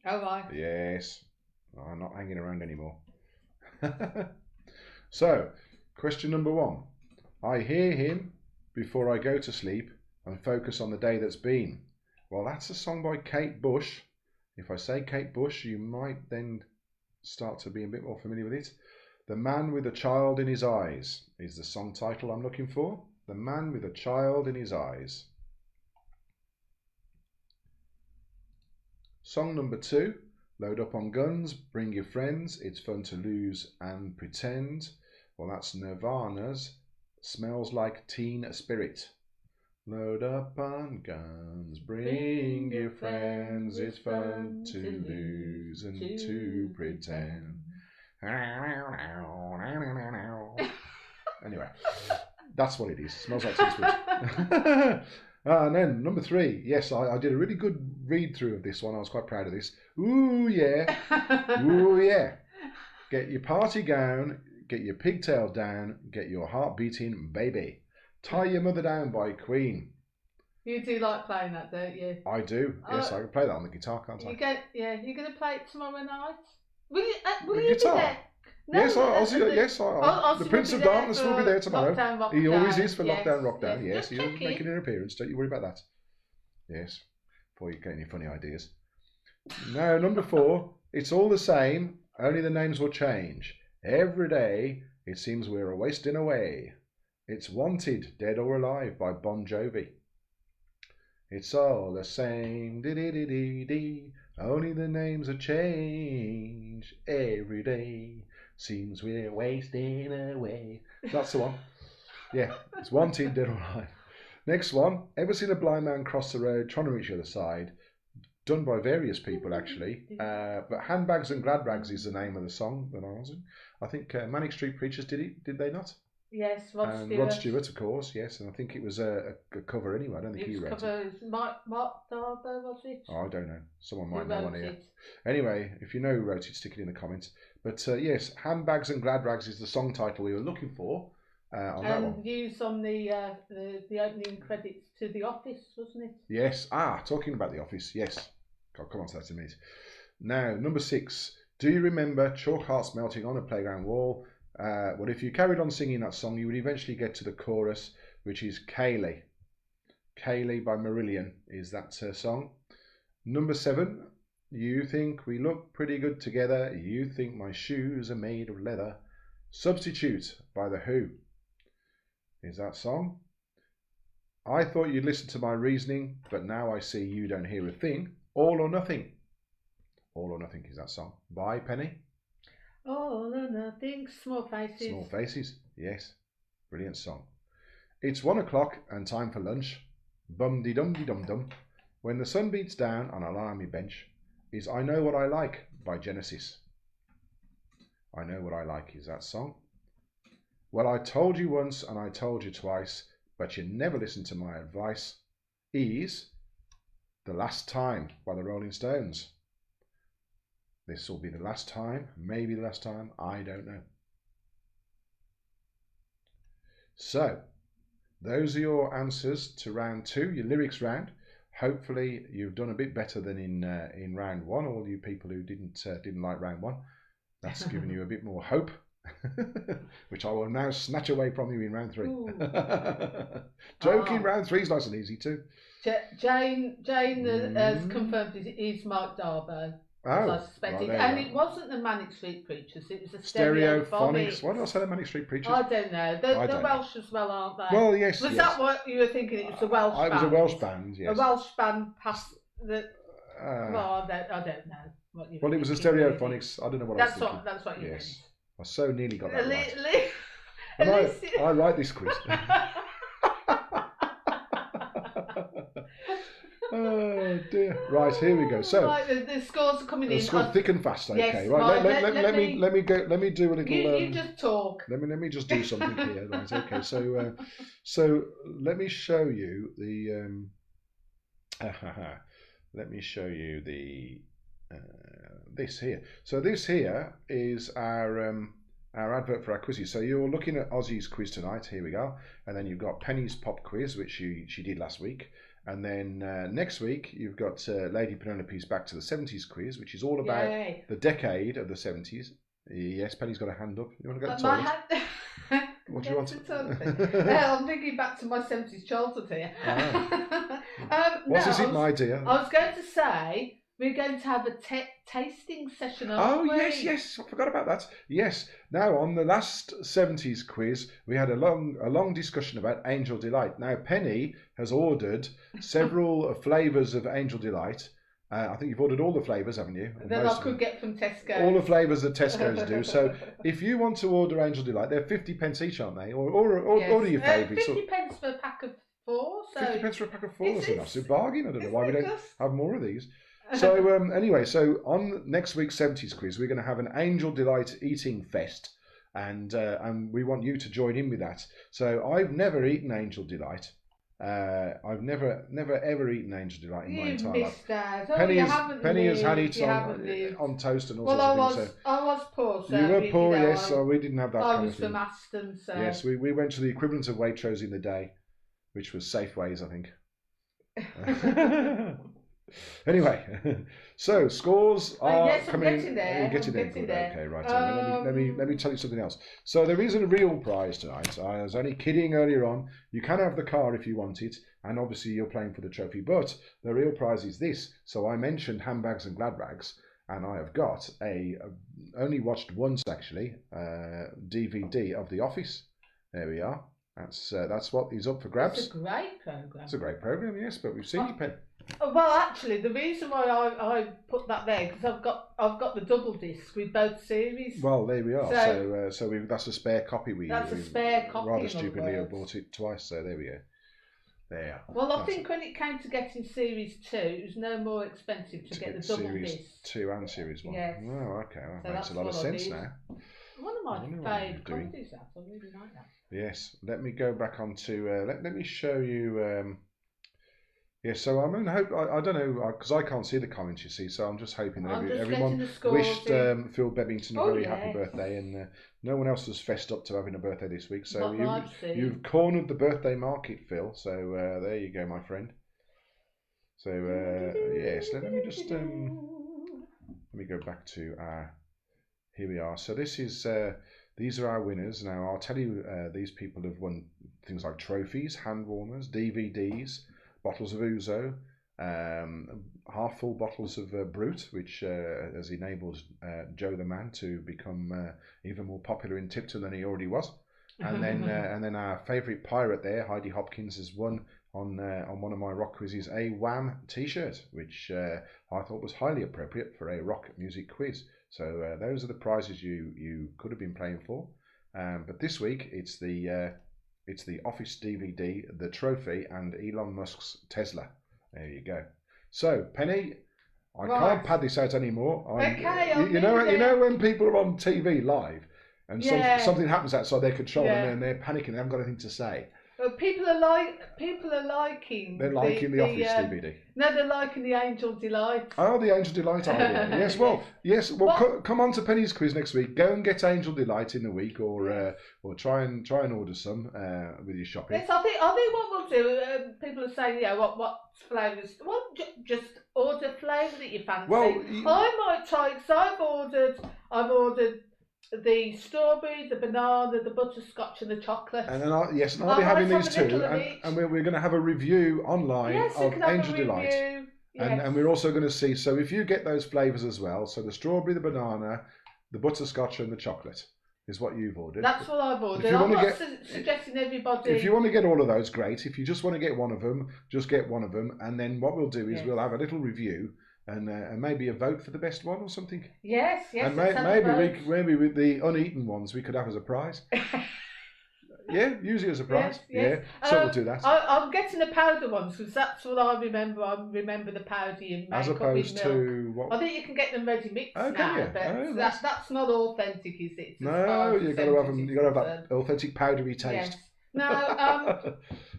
Oh, right. Yes, I'm not hanging around anymore. So, question number 1. I hear him before I go to sleep and focus on the day that's been. Well, that's a song by Kate Bush. If I say Kate Bush, you might then start to be a bit more familiar with it. The Man with a Child in His Eyes is the song title I'm looking for. The Man with a Child in His Eyes. Song number 2. Load up on guns, bring your friends, it's fun to lose and pretend. Well, that's Nirvana's Smells Like Teen Spirit. Load up on guns, bring your friends, it's fun to lose and to pretend. Anyway, that's what it is. Smells like Teen Spirit. And then number 3, yes, I did a really good read through of this one. I was quite proud of this. Ooh yeah, ooh yeah. Get your party gown, get your pigtail down, get your heart beating, baby. Tie Your Mother Down by Queen. You do like playing that, don't you? I do. Yes, I can play that on the guitar, can't I? You're going to play it tomorrow night. Will you be guitar? there? No, yes, Ozzy, the Prince of Darkness will be there tomorrow. He always is for Lockdown Rockdown. Yes, he's making an appearance. Don't you worry about that. Yes, before you get any funny ideas. Now, number 4. It's all the same, only the names will change. Every day, it seems we're wasting away. It's Wanted, Dead or Alive by Bon Jovi. It's all the same, dee-dee-dee-dee-dee, only the names will change. Every day, seems we're wasting away. That's the one. Yeah, it's Wanted, Dead or Alive. Next one, ever seen a blind man cross the road trying to reach the other side? Done by various people, actually. But Handbags and Glad Rags is the name of the song that I was in. I think Manic Street Preachers did it, did they not? Yes, Rod and Stewart. Rod Stewart, of course, yes, and I think it was a cover anyway. I don't think he wrote it. Mark Darbo, was it? Oh, I don't know. Someone might Who know wrote on here. it? Anyway, if you know who wrote it, stick it in the comments. But yes, Handbags and Glad Rags is the song title we were looking for on that one. And used on the opening credits to The Office, wasn't it? Yes. Talking about The Office, yes. I'll come on to that in a minute. Now, number 6. Do you remember Chalk Hearts Melting on a Playground Wall? Well, if you carried on singing that song, you would eventually get to the chorus, which is Kayleigh. Kayleigh by Marillion is that song. Number 7. You think we look pretty good together. You think my shoes are made of leather. Substitute by The Who is that song. I thought you'd listen to my reasoning, but now I see you don't hear a thing. All or Nothing. All or Nothing is that song. By Penny. All or Nothing, Small Faces. Small Faces, yes. Brilliant song. It's 1 o'clock and time for lunch. Bum-de-dum-de-dum-dum. When the sun beats down on an army bench is I Know What I Like by Genesis. I Know What I Like is that song. Well, I told you once and I told you twice, but you never listened to my advice is The Last Time by the Rolling Stones. This will be the last time, maybe the last time, I don't know. So, those are your answers to round 2, your lyrics round. Hopefully you've done a bit better than in round 1, all you people who didn't like round 1. That's given you a bit more hope, which I will now snatch away from you in round 3. Joking, round 3 is nice and easy too. Jane has confirmed it is Mark Darbo. I suspected. And it wasn't the Manic Street Preachers, it was the Stereophonics. Why did I say the Manic Street Preachers? I don't know. They're Welsh as well, aren't they? Well, yes. Was that what you were thinking? It was a Welsh band? It was a Welsh band, yes. A Welsh band past the... well, I don't know what you were it was a Stereophonics. I don't know what I was thinking. That's what you meant. I so nearly got that right. And I write this quiz. Oh dear. Right, here we go. So right, the scores are coming in. The scores thick and fast. Okay. Yes, right. Let me go. Let me do a little. You just talk. Let me just do something here. Right. Okay. So let me show you the. Let me show you the. This here. So this here is our advert for our quizzes. So you're looking at Ozzy's quiz tonight. Here we go. And then you've got Penny's pop quiz, which she did last week. And then next week, you've got Lady Penelope's Back to the 70s quiz, which is all about the decade of the 70s. Yes, Penny's got a hand up. You want to go to the toilet? What do you want? I'm thinking back to my 70s childhood here. What is it, my dear? I was going to say, we're going to have a tasting session, aren't we? Yes, I forgot about that. Yes. Now, on the last 70s quiz, we had a long discussion about Angel Delight. Now, Penny has ordered several flavours of Angel Delight. I think you've ordered all the flavours, haven't you? That I could get from Tesco. All the flavours that Tesco's do. So, if you want to order Angel Delight, they're 50p each, aren't they? Or order your favourites. 50p for a pack of 4. So 50p for a pack of 4. That's a massive bargain. I don't know why we don't have more of these. So anyway, so on next week's 70s quiz, we're going to have an Angel Delight eating fest, and we want you to join in with that. So I've never eaten Angel Delight. I've never ever eaten Angel Delight in my entire life. Penny has had it on toast and all sorts of things. I was poor. So you were poor, yes. So we didn't have that kind of thing. I was from Aston, so yes, we went to the equivalent of Waitrose in the day, which was Safeways, I think. Anyway, so scores are coming. Getting there. You're getting there. Good. Okay, right. Let me tell you something else. So there is a real prize tonight. I was only kidding earlier on. You can have the car if you want it, and obviously you're playing for the trophy. But the real prize is this. So I mentioned Handbags and Glad Rags, and I have got only watched once actually DVD of The Office. There we are. That's what is up for grabs. It's a great program. It's a great program, yes. But we've seen you, Pen. Well, actually, the reason why I put that there because I've got the double disc with both series. Well, there we are. So that's a spare copy. That's a spare copy. Rather stupidly, I bought it twice. So there we go. There. Well, I think when it came to getting series 2, it was no more expensive to get the double series disc. 2 and series 1. Yes. Oh, okay. That makes a lot of sense now. One of my favourite comedies. I really like that. Yes, let me go back onto. Let me show you. Yeah, so I'm in hope. I don't know because I can't see the comments. You see, so I'm just hoping that everyone wished Phil Bevington a very happy birthday, and no one else has fessed up to having a birthday this week. So you've cornered the birthday market, Phil. So there you go, my friend. So yes, let me just let me go back to our. Here we are. So this is these are our winners. Now I'll tell you, these people have won things like trophies, hand warmers, DVDs, bottles of Ouzo, half full bottles of Brut, which has enabled Joe the Man to become even more popular in Tipton than he already was. And then our favourite pirate there, Heidi Hopkins, has won on one of my rock quizzes a Wham T-shirt, which I thought was highly appropriate for a rock music quiz. So those are the prizes you could have been playing for. But this week it's the Office DVD, the trophy, and Elon Musk's Tesla. There you go. So Penny, I can't pad this out anymore. You know when people are on TV live and something happens outside their control and they're panicking, they haven't got anything to say. But people are liking. They're liking the Office DVD. No, they're liking the Angel Delight. Oh, the Angel Delight idea. Yes. Well, come on to Penny's quiz next week. Go and get Angel Delight in the week, or try and order some with your shopping. Yes, I think what we'll do. People are saying, what flavours? Well, just order flavour that you fancy. Well, I might try because I've ordered the strawberry, the banana, the butterscotch, and the chocolate. And then I'll be having these two, and we're going to have a review online of Angel Delight. Yes. And we're also going to see. So if you get those flavours as well, so the strawberry, the banana, the butterscotch, and the chocolate is what you've ordered. That's what I've ordered. I'm not suggesting everybody. If you want to get all of those, great. If you just want to get one of them, just get one of them. And then what we'll do is we'll have a little review. And maybe a vote for the best one or something. Yes. And maybe with the uneaten ones we could have as a prize. Yeah, use it as a prize. Yes. Yeah, so we'll do that. I'm getting the powder ones because that's what I remember. I remember the powder you make as opposed to what? I think you can get them ready mixed now, but that's not authentic, is it? No, you've got to have them. You got to have that authentic powdery taste. Yes. Now,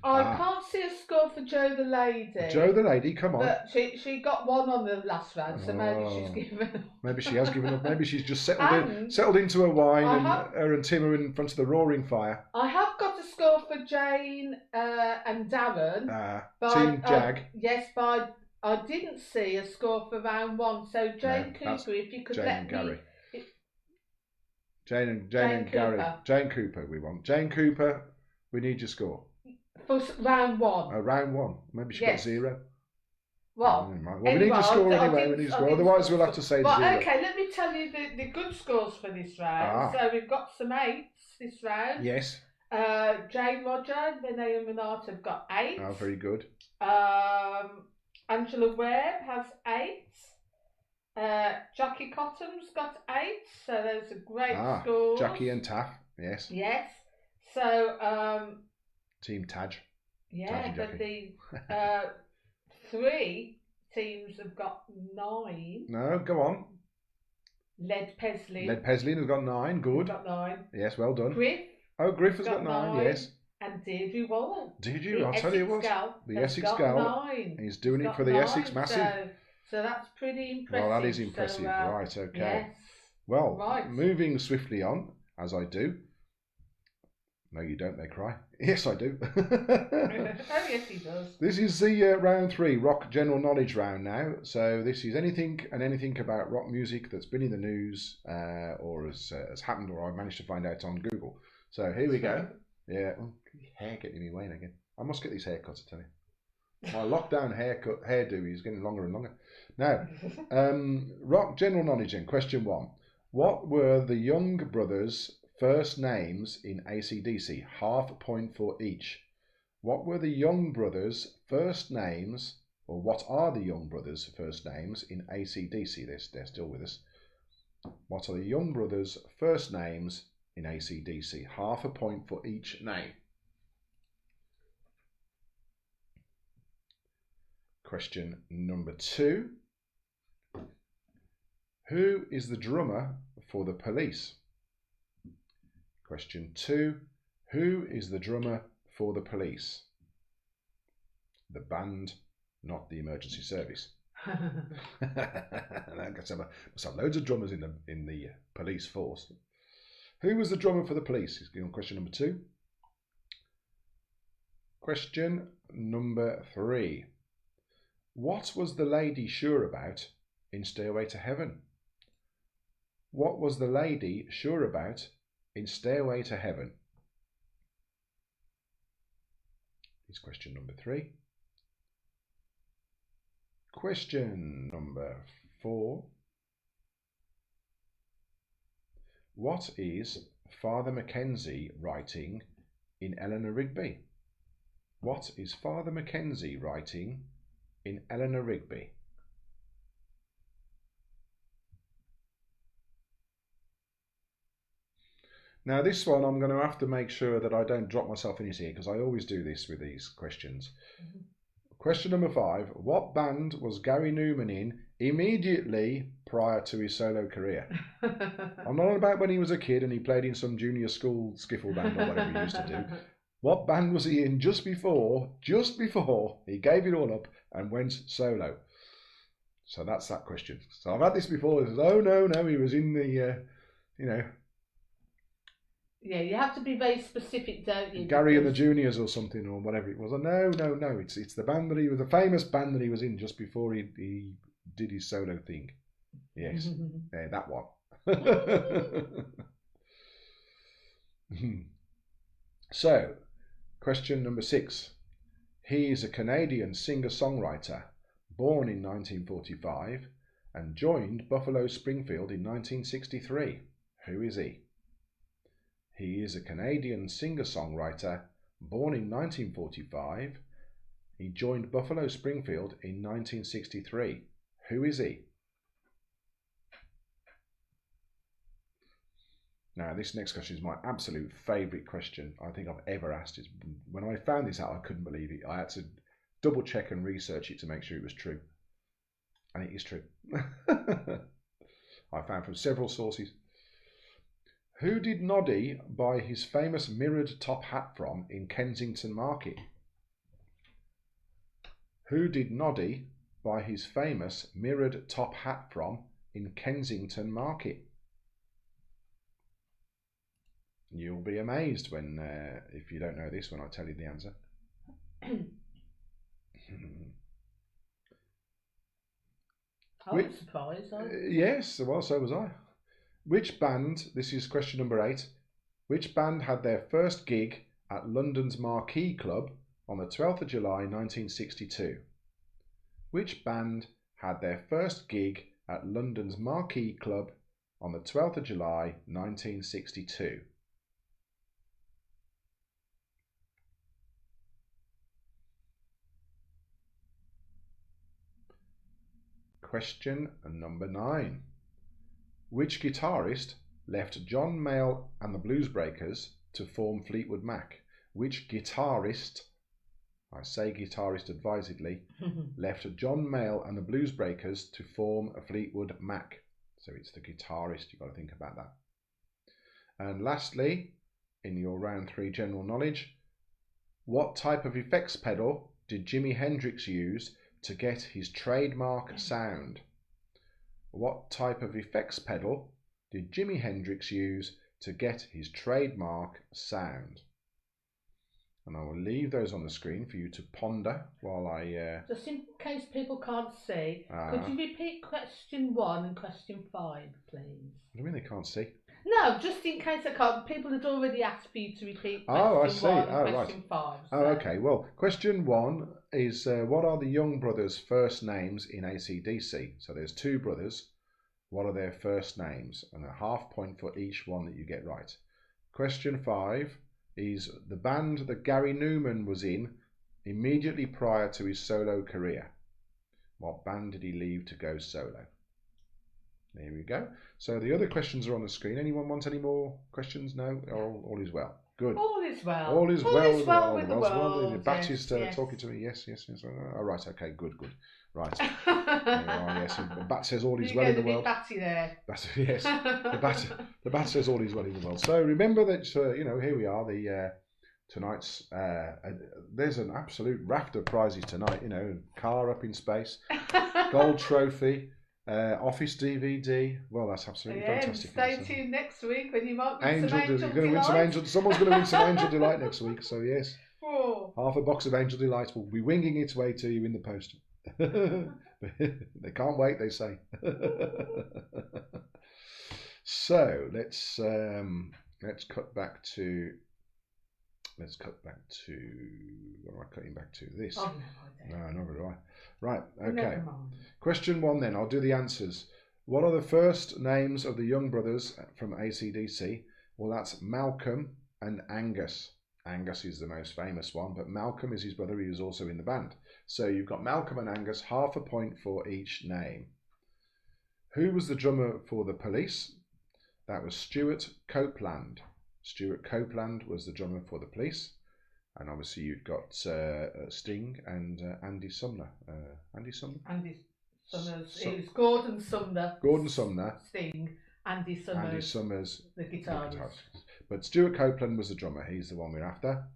I can't see a score for Joe the Lady. Joe the Lady, come on. But she got one on the last round, so maybe she's given up. Maybe she has given up. Maybe she's just settled into her wine, and her and Tim are in front of the roaring fire. I have got a score for Jane and Darren. Team Jag. Yes, but I didn't see a score for round one. So Jane Cooper, if you could let me. Jane and Gary. Jane Cooper, we want. Jane Cooper. We need your score. For round one. Round one. Maybe she got 0. Well, we need your score anyway. We need your score. Otherwise, we'll have to say 0. Okay, let me tell you the good scores for this round. So we've got some 8s this round. Yes. Jane Roger, Renee and Renata have got 8. Oh, very good. Angela Webb has 8. Jackie Cotham's got 8. So those are great scores. Jackie and Taff. Yes. Yes. So, Team Taj. Yeah, but the 3 teams have got 9. No, go on. Led Pesley has got 9. Good. Got 9. Yes, well done. Griff. Oh, Griff has got 9. Yes. And Deirdre Waller. I'll tell you what. The Essex Gal. 9. He's doing it for the Essex Massive. So that's pretty impressive. Well, that is impressive. Right, okay. Yes. Well, moving swiftly on, as I do. No, you don't, they cry. Yes, I do. Oh, yes, he does. This is the round 3, rock general knowledge round now. So this is anything about rock music that's been in the news or has happened or I managed to find out on Google. So here we go. Yeah, hair getting in my way again. I must get these haircuts, I tell you. My lockdown hairdo is getting longer and longer. Now, rock general knowledge then. Question 1. What were the Young Brothers' first names in AC/DC? Half a point for each. What were the Young Brothers' first names, or what are the Young Brothers' first names in AC/DC? They're still with us. What are the Young Brothers' first names in AC/DC? Half a point for each name. Question number 2. Who is the drummer for the Police? Question 2. Who is the drummer for the Police? The band, not the emergency service. Must have loads of drummers in the police force. Who was the drummer for the Police? Is on question number 2. Question number 3. What was the lady sure about in Stairway to Heaven? What was the lady sure about in Stairway to Heaven? Is question number 3. Question number 4. What is Father Mackenzie writing in Eleanor Rigby? What is Father Mackenzie writing in Eleanor Rigby? Now this one I'm going to have to make sure that I don't drop myself in his ear, because I always do this with these questions. Mm-hmm. Question number 5. What band was Gary Newman in immediately prior to his solo career? I'm not on about when he was a kid and he played in some junior school skiffle band or whatever he used to do. What band was he in just before he gave it all up and went solo? So that's that question. So I've had this before. It says, oh no, he was in the, Yeah, you have to be very specific, don't you? Gary and the Juniors or something, or whatever it was. No. It's the band that he was, the famous band that he was in just before he did his solo thing. Yes, that one. So, question number 6. He is a Canadian singer-songwriter, born in 1945 and joined Buffalo Springfield in 1963. Who is he? He is a Canadian singer-songwriter, born in 1945. He joined Buffalo Springfield in 1963. Who is he? Now, this next question is my absolute favourite question I think I've ever asked. When I found this out, I couldn't believe it. I had to double check and research it to make sure it was true. And it is true. I found from several sources. Who did Noddy buy his famous mirrored top hat from in Kensington Market? Who did Noddy buy his famous mirrored top hat from in Kensington Market? You'll be amazed when, if you don't know this, when I tell you the answer. I was surprised. Yes, well, so was I. Which band, this is question number 8, which band had their first gig at London's Marquee Club on the 12th of July 1962? Which band had their first gig at London's Marquee Club on the 12th of July 1962? Question number 9. Which guitarist left John Mayall and the Bluesbreakers to form Fleetwood Mac? Which guitarist, I say guitarist advisedly, left John Mayall and the Bluesbreakers to form a Fleetwood Mac? So it's the guitarist, you've got to think about that. And lastly, in your round 3 general knowledge, what type of effects pedal did Jimi Hendrix use to get his trademark sound? What type of effects pedal did Jimi Hendrix use to get his trademark sound? And I will leave those on the screen for you to ponder while I... Just in case people can't see, could you repeat question 1 and question 5, please? What do you mean they can't see? No, just in case I can't. People had already asked for you to repeat question 1 and question 5. So. Oh, okay. Well, question 1 is what are the Young brothers' first names in AC/DC? So there's 2 brothers. What are their first names? And a half point for each one that you get right. Question 5 is the band that Gary Newman was in immediately prior to his solo career. What band did he leave to go solo? There we go. So the other questions are on the screen. Anyone want any more questions? No? All is well. Good. All is well. All is well with the world. The bat is talking to me. Yes. All right. Okay. Good. Right. Yes. The bat says all is You're well in the going to world. be batty there. Yes, the bat says all is well in the world. So remember that here we are. Tonight's there's an absolute raft of prizes tonight. Car up in space, gold trophy. Office DVD. Well, that's absolutely fantastic. Stay tuned next week when you might win some Angel You're going to win some Angel. Someone's going to win some Angel Delight next week. So yes, half a box of Angel Delight will be winging its way to you in the post. They can't wait. They say. So let's cut back to. What am I cutting back to? This. Oh, no, nor do I. Right, okay. Question 1 then, I'll do the answers. What are the first names of the young brothers from AC/DC? Well, that's Malcolm and Angus. Angus is the most famous one, but Malcolm is his brother. He was also in the band. So you've got Malcolm and Angus, half a point for each name. Who was the drummer for the Police? That was Stuart Copeland. Stuart Copeland was the drummer for the Police. And obviously you've got Sting and Andy Sumner. Andy Sumner? Andy Summers. It was Gordon Sumner. Gordon Sumner. Sting. Andy Summers. Andy Summers. The guitarist. But Stuart Copeland was the drummer. He's the one we're after.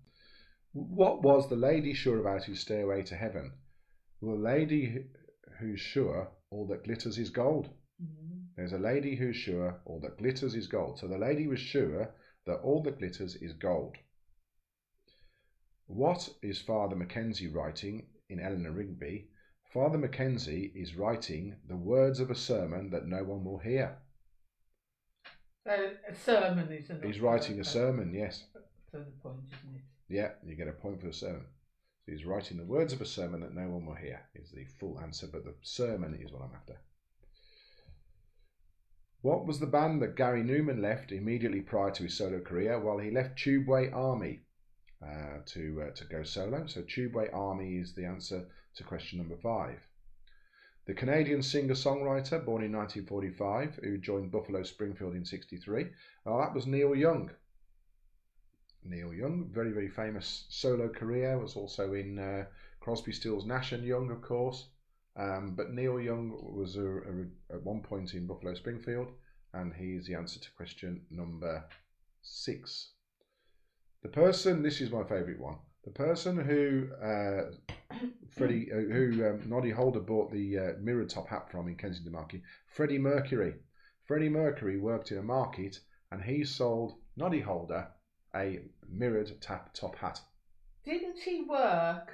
What was the lady sure about his Stairway to Heaven? Well, the lady who's sure all that glitters is gold. Mm-hmm. There's a lady who's sure all that glitters is gold. So the lady was sure that all that glitters is gold. What is Father Mackenzie writing in Eleanor Rigby? Father Mackenzie is writing the words of a sermon that no one will hear. So a sermon, isn't it? He's writing a sermon, yes. That's the point, isn't it? Yeah, you get a point for the sermon. So he's writing the words of a sermon that no one will hear is the full answer, but the sermon is what I'm after. What was the band that Gary Newman left immediately prior to his solo career? Well, he left Tubeway Army to go solo. So Tubeway Army is the answer to question number 5. The Canadian singer-songwriter, born in 1945, who joined Buffalo Springfield in 1963. Well, that was Neil Young. Neil Young, very, very famous solo career, was also in Crosby, Stills, Nash and Young, of course. But Neil Young was at one point in Buffalo Springfield, and he's the answer to question number 6. The person, this is my favourite one, the person who Noddy Holder bought the mirrored top hat from in Kensington Marquee, Freddie Mercury. Freddie Mercury worked in a market, and he sold Noddy Holder a mirrored top hat. Didn't he work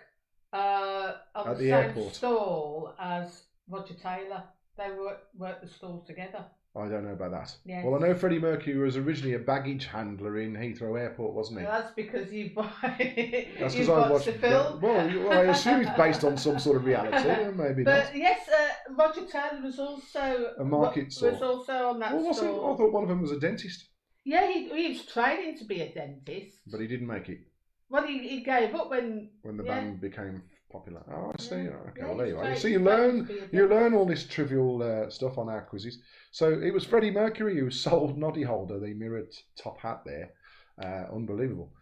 on at the the same airport stall as Roger Taylor? They worked the stall together. I don't know about that. Yes. Well, I know Freddie Mercury was originally a baggage handler in Heathrow Airport, wasn't he? Well, that's because you That's because I watched the film. Well, I assume it's based on some sort of reality, maybe but not. Yes, Roger Taylor was also A market stall. Was also on that stall. I thought one of them was a dentist. Yeah, he was training to be a dentist, but he didn't make it. Well, he gave up when the band became popular. Oh, I see. Yeah. Okay, well there you are. So you learn all this trivial stuff on our quizzes. So it was Freddie Mercury who sold Noddy Holder the mirrored top hat there. Unbelievable.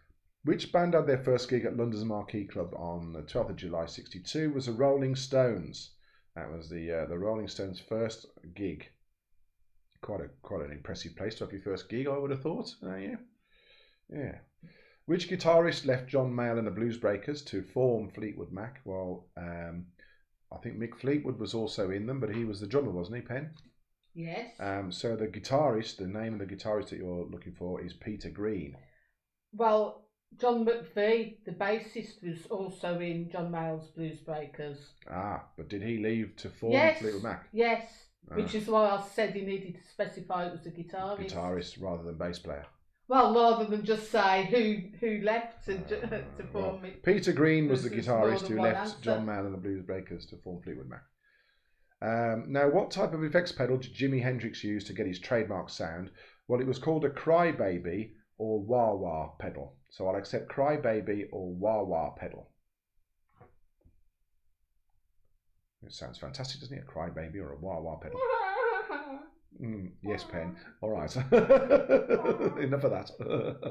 Which band had their first gig at London's Marquee Club on the 12th of July 1962? Was the Rolling Stones. That was the Rolling Stones' first gig. Quite an impressive place to have your first gig, I would have thought. Yeah. Which guitarist left John Mayall and the Blues Breakers to form Fleetwood Mac? Well, I think Mick Fleetwood was also in them, but he was the drummer, wasn't he, Pen? Yes. So the guitarist, the name of the guitarist that you're looking for is Peter Green. Well, John McVie, the bassist, was also in John Mayall's Blues Breakers. But did he leave to form Fleetwood Mac? Yes, which is why I said he needed to specify it was a guitarist. Guitarist rather than bass player. Well, rather than just say who left to form it. Peter Green was the guitarist who left John Mayall and the Blues Breakers to form Fleetwood Mac. Now, what type of effects pedal did Jimi Hendrix use to get his trademark sound? Well, it was called a crybaby or wah-wah pedal. So I'll accept crybaby or wah-wah pedal. It sounds fantastic, doesn't it? A crybaby or a wah-wah pedal. Yes, Pen. All right. Enough of that.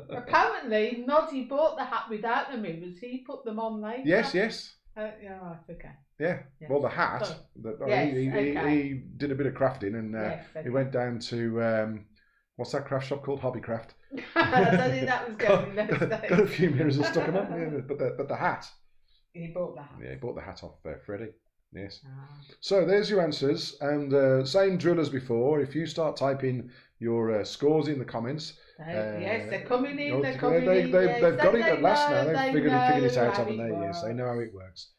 Apparently, Noddy bought the hat without the mirrors. He put them on later. Yes. Yeah, right, okay. Yeah. Yes. Well, the hat. He did a bit of crafting, and he went down to what's that craft shop called? Hobbycraft. I don't think that was going in those days. Got a few mirrors and stuck them up. Yeah, but the hat. He bought the hat. Yeah, he bought the hat off Freddie. Yes. So there's your answers, and same drill as before. If you start typing your scores in the comments. Yes, they're coming in. They've got it at last now. They've figured it out, haven't they? Yes, they know how it works.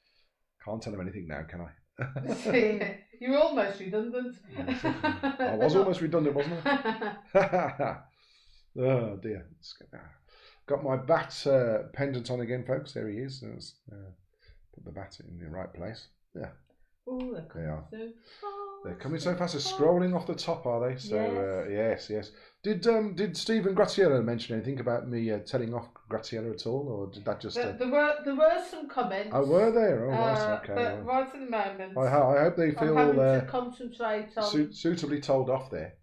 Can't tell them anything now, can I? You're almost redundant. I was almost redundant, wasn't I? Oh dear. Got my bat pendant on again, folks. There he is. Put the bat in the right place. Yeah. Oh, they are. They're coming so fast. They're scrolling off the top, are they? So yes. Did Stephen Graziella mention anything about me telling off Graziella at all, or did that just? There were some comments. Oh, were there? Oh, right, okay. But right at the moment, I hope they feel I'm having to concentrate on suitably told off there.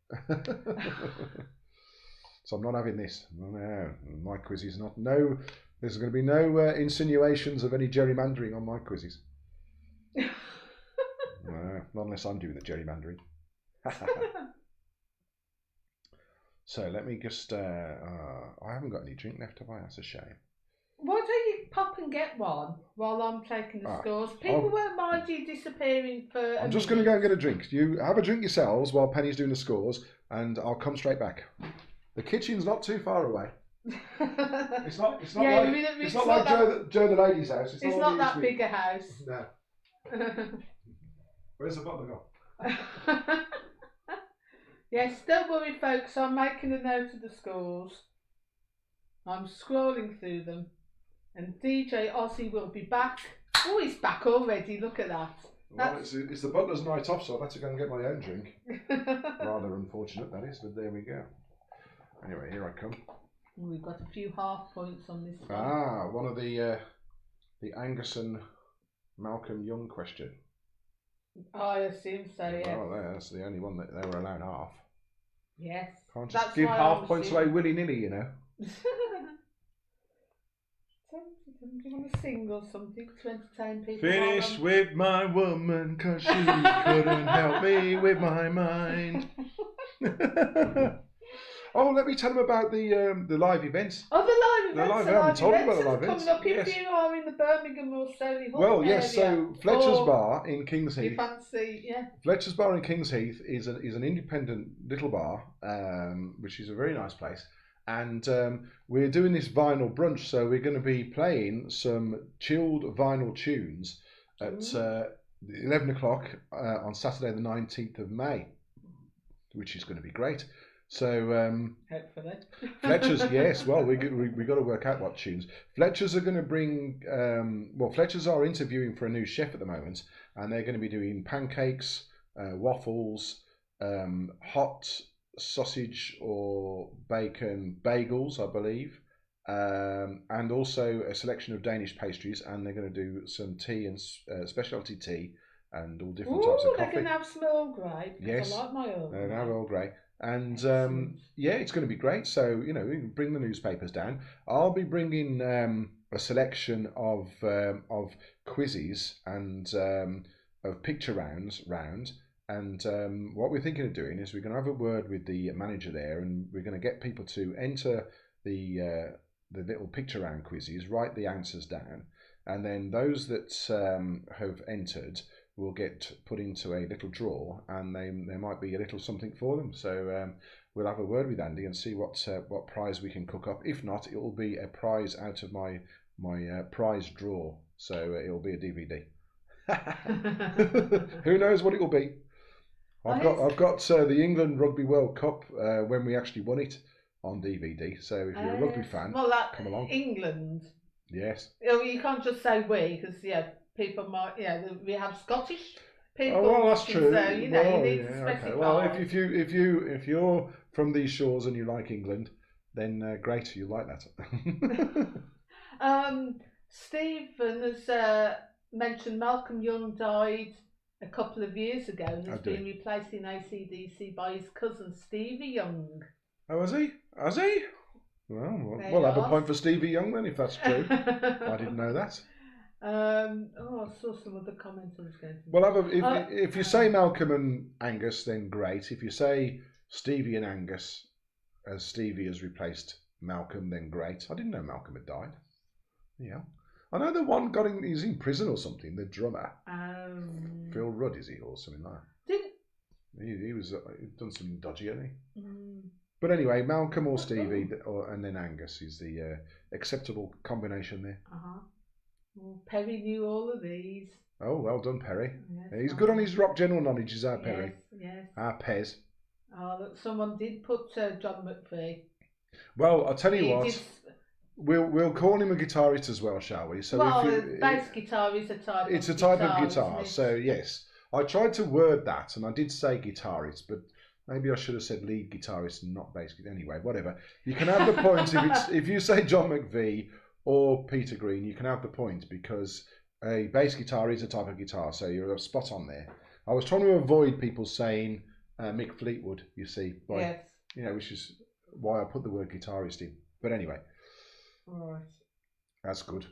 So I'm not having this. No, my quizzes not. No, there's going to be no insinuations of any gerrymandering on my quizzes. No, not unless I'm doing the gerrymandering. So let me just. I haven't got any drink left, have I? That's a shame. Why don't you pop and get one while I'm taking the scores? People won't mind you disappearing for. I'm just going to go and get a drink. You have a drink yourselves while Penny's doing the scores, and I'll come straight back. The kitchen's not too far away. It's not like Joe the lady's house. It's not that big a house. No. Where's the bottle gone? Yes, don't worry, folks. I'm making a note of the scores. I'm scrolling through them, and DJ Ozzy will be back. Oh, he's back already. Look at that. Well, it's the butler's night off, so I've had to go and get my own drink. Rather unfortunate, that is, but there we go. Anyway, here I come. We've got a few half points on this one. One of the Angerson Malcolm Young question. I assume so, yeah. Oh, that's the only one that they were allowed half. Yes. Can't just give half points away willy-nilly, you know. Do you want to sing or something to entertain people? Finished with my woman, 'cause she couldn't help me with my mind. Oh, let me tell them about the live events. Oh, the live events. I haven't told them about the live events. Coming up if you are in the Birmingham or Solly Hall Well, yes. area. So Fletcher's Bar in Kings Heath. You fancy, yeah. Fletcher's Bar in Kings Heath is an independent little bar, which is a very nice place. And we're doing this vinyl brunch, so we're going to be playing some chilled vinyl tunes at 11 o'clock on Saturday the 19th of May, which is going to be great. So hopefully Fletcher's, yes. Well, we got to work out what tunes. Fletcher's are going to bring. Fletcher's are interviewing for a new chef at the moment, and they're going to be doing pancakes, waffles, hot sausage or bacon bagels, I believe, and also a selection of Danish pastries. And they're going to do some tea and specialty tea and all different types of coffee. They can have some Earl Grey. Yes, I like my Earl Grey. They can have Earl Grey. And it's going to be great. So you can bring the newspapers down. I'll be bringing a selection of quizzes and of picture rounds round. And what we're thinking of doing is we're going to have a word with the manager there, and we're going to get people to enter the little picture round quizzes, write the answers down, and then those that have entered will get put into a little draw, and there might be a little something for them. So we'll have a word with Andy and see what prize we can cook up. If not, it will be a prize out of my prize draw. So it'll be a DVD. Who knows what it will be? I've got the England Rugby World Cup when we actually won it on DVD. So if you're a rugby fan, come along. England. Yes. You can't just say we, because people might. We have Scottish people. Oh well, that's true. So you need to specify. Okay. Well, if you're from these shores and you like England, then great, you like that. Stephen has mentioned Malcolm Young died a couple of years ago and has been replaced in AC/DC by his cousin Stevie Young. Oh, has he? Has he? Well, we'll have a point for Stevie Young then, if that's true. I didn't know that. I saw some other comments I was going to. Well, if you say Malcolm and Angus, then great. If you say Stevie and Angus, as Stevie has replaced Malcolm, then great. I didn't know Malcolm had died. Yeah. I know the one he's in prison or something, the drummer. Phil Rudd, is he, or something like that? He was he'd done something dodgy, hadn't he? But anyway, Malcolm or Stevie, and then Angus is the acceptable combination there. Well, Perry knew all of these. Oh, well done, Perry. Yes, He's good on his rock general knowledge, is our Perry. Yes. Our Pez. Oh, look, someone did put John McVie. Well, I'll tell you what. We'll call him a guitarist as well, shall we? So bass guitar is a type. It's a type of guitar. So yes, I tried to word that, and I did say guitarist, but maybe I should have said lead guitarist and not bass guitarist. Anyway, whatever. You can have the point if you say John McVie or Peter Green. You can have the point because a bass guitar is a type of guitar. So you're spot on there. I was trying to avoid people saying Mick Fleetwood. You see, which is why I put the word guitarist in. But anyway. Right. That's good.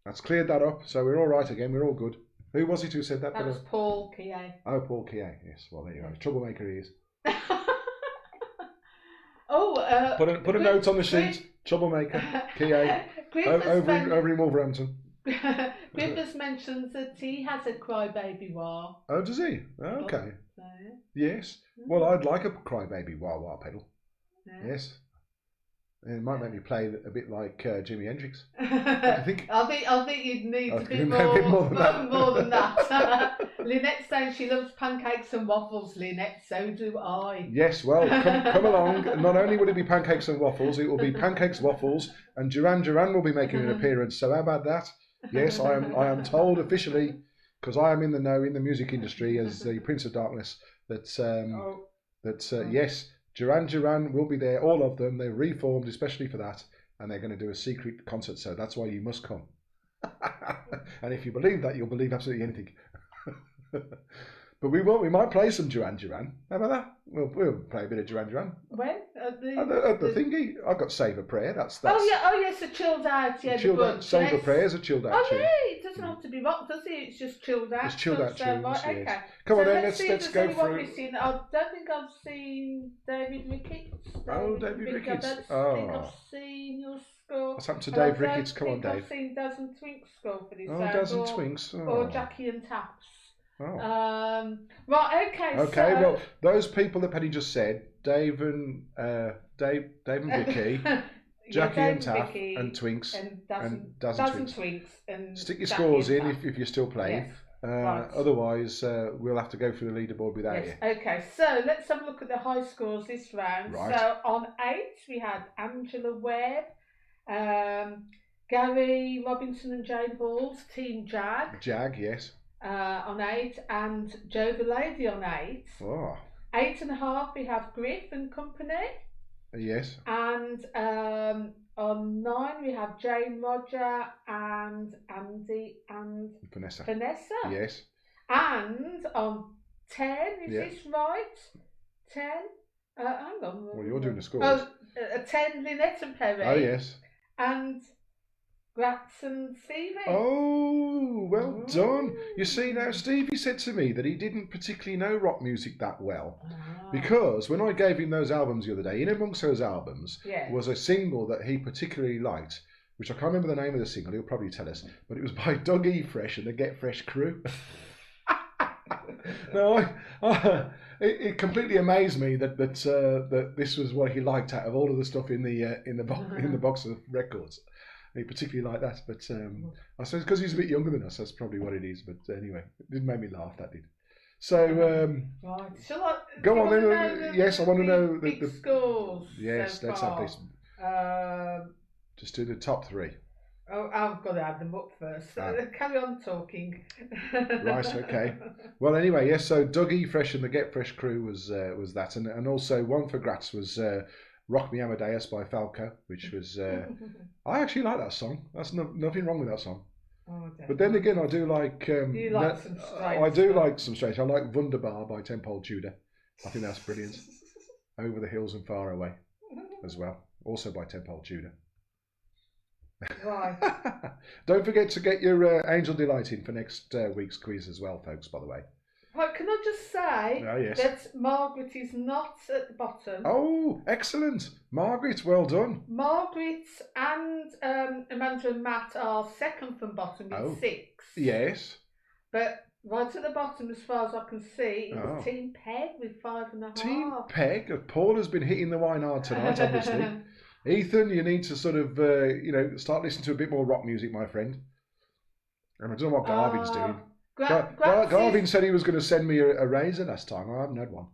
That's cleared that up. So we're all right again. We're all good. Who was it who said that? That was Paul Kie. Oh, Paul Kie. Yes. Well, there you go. Troublemaker he is. Put a note on the sheet. Troublemaker. Kie. over in Wolverhampton. Griffiths mentions that he has a crybaby wah. Oh, does he? Oh, okay. Yes. Well, I'd like a crybaby wah wah pedal. Yes. And it might make me play a bit like Jimi Hendrix. I think you'd need a bit more than that. Lynette's saying she loves pancakes and waffles. Lynette, so do I. Yes, well, come along. Not only will it be pancakes and waffles, it will be pancakes, waffles, and Duran Duran will be making an appearance. So how about that? Yes, I am told officially, because I am in the know in the music industry as the Prince of Darkness, that yes. Duran Duran will be there, all of them. They're reformed especially for that, and they're going to do a secret concert, so that's why you must come. And if you believe that, you'll believe absolutely anything. But we might play some Duran Duran. How about that? We'll play a bit of Duran Duran. When? At the thingy. I've got Save a Prayer. That's Oh yes, a chilled out. Yeah, chilled out. Save a Prayer is a chilled out tune. Yeah, it doesn't have to be rock, does it? It's just chilled out. It's chilled out tunes. Right, yes. okay. Come on then, let's go through. I don't think I've seen David Ricketts. David Ricketts. I don't think I've seen your score. What's happened to Dave Ricketts? Come on, Dave. I've seen Daz and Twink's score for this. Daz and Twink's. Or Jackie and Taps. Oh. Right, okay. Okay, well, those people that Penny just said, Dave and Vicky, Jackie and Taff, and Twinks, and Daz and Twinks. Stick your scores in if you're still playing. Yes. Right. Otherwise, we'll have to go through the leaderboard without you. Okay, so let's have a look at the high scores this round. Right. So on 8, we had Angela Webb, Gary Robinson and Jane Hall's Team Jag. Jag, yes. On 8, and Joe the Lady on 8. Oh. 8.5, we have Griff and Company. Yes. And on 9, we have Jane Roger and Andy and Vanessa. Yes. And on 10, is this right? 10? Hang on. Well, you're doing the scores. Oh, 10, Lynette and Perry. Oh, yes. And Gratz and Stevie. Oh, well done. You see, now Stevie said to me that he didn't particularly know rock music that well. Because when I gave him those albums the other day, in amongst those albums was a single that he particularly liked, which I can't remember the name of the single, he'll probably tell us, but it was by Doug E. Fresh and the Get Fresh crew. No, it completely amazed me that this was what he liked out of all of the stuff in the box of records. He particularly liked that, but I suppose because he's a bit younger than us, that's probably what it is. But anyway, it did make me laugh. That did. So right. Shall I go on then? Yes, I want to know the scores. Yes, let's have this. Just do the top 3. Oh, I've got to add them up first. Carry on talking. Right. Okay. Well, anyway, yes. So Doug E. Fresh and the Get Fresh crew was that, and also one for Gratz was Rock Me Amadeus by Falco, which was I actually like that song. That's nothing wrong with that song. Oh, but then again, I do like you like some strange I do stuff. like some strange. I like Wunderbar by Temple Judah. I think that's brilliant. Over the Hills and Far Away as well, also by Temple Judah. Right. Don't forget to get your Angel Delight in for next week's quiz as well, folks, by the way. Right, can I just say Yes. that Margaret is not at the bottom. Oh, excellent. Margaret, well done. Margaret and Amanda and Matt are second from bottom with 6. Yes. But right at the bottom, as far as I can see, is Team Peg with 5.5. Team Peg. Paul has been hitting the wine hard tonight, obviously. Ethan, you need to sort of, start listening to a bit more rock music, my friend. And I don't know what Garvin's doing. Garvin said he was going to send me a razor last time. I haven't had one.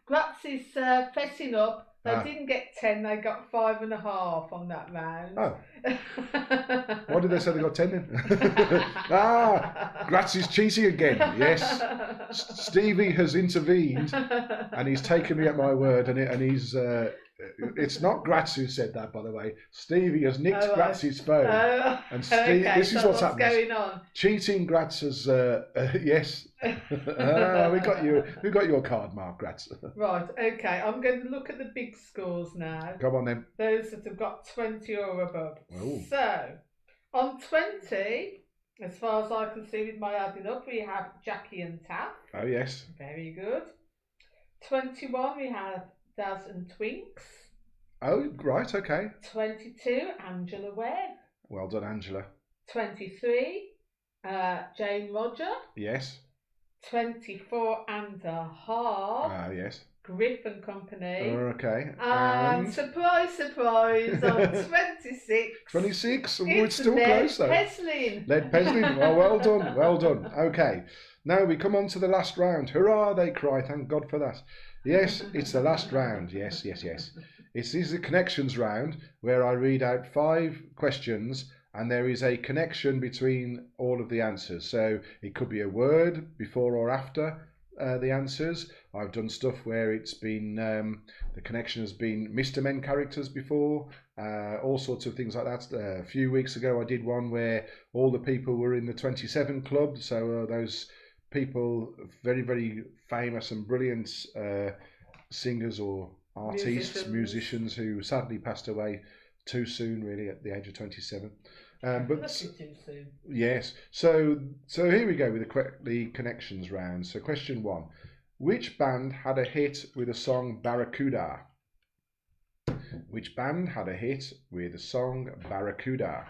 Gratz is fessing up. They didn't get 10, they got 5.5 on that round. Oh. Why did they say they got 10 then? Gratz is cheating again. Yes. Stevie has intervened and he's taken me at my word, and he's... it's not Gratz who said that, by the way. Stevie has nicked Gratz's phone. And this is what's happening. Going on? Cheating Gratz has... yes. we got your card, Mark Gratz. Right, okay. I'm going to look at the big scores now. Come on then. Those that have got 20 or above. Ooh. So, on 20, as far as I can see with my adding up, we have Jackie and Taff. Oh, yes. Very good. 21, we have Daz and Twinks. Oh, right, okay. 22, Angela Webb. Well done, Angela. 23, Jane Roger. Yes. 24.5. Yes. Griff and Company. Okay. And surprise, surprise, on 26. 26? It's still close though. Peslin. Led Peslin. Well done, well done. Okay. Now we come on to the last round. Hurrah, they cry. Thank God for that. Yes, it's the last round. Yes. This is the connections round where I read out 5 questions and there is a connection between all of the answers. So it could be a word before or after the answers. I've done stuff where it's been, the connection has been Mr. Men characters before, all sorts of things like that. A few weeks ago I did one where all the people were in the 27 Club. So those people, very, very famous and brilliant singers or artists, musicians who sadly passed away too soon, really, at the age of 27. But too soon. Yes. So here we go with the connections round. So question 1: which band had a hit with the song Barracuda? Which band had a hit with the song Barracuda?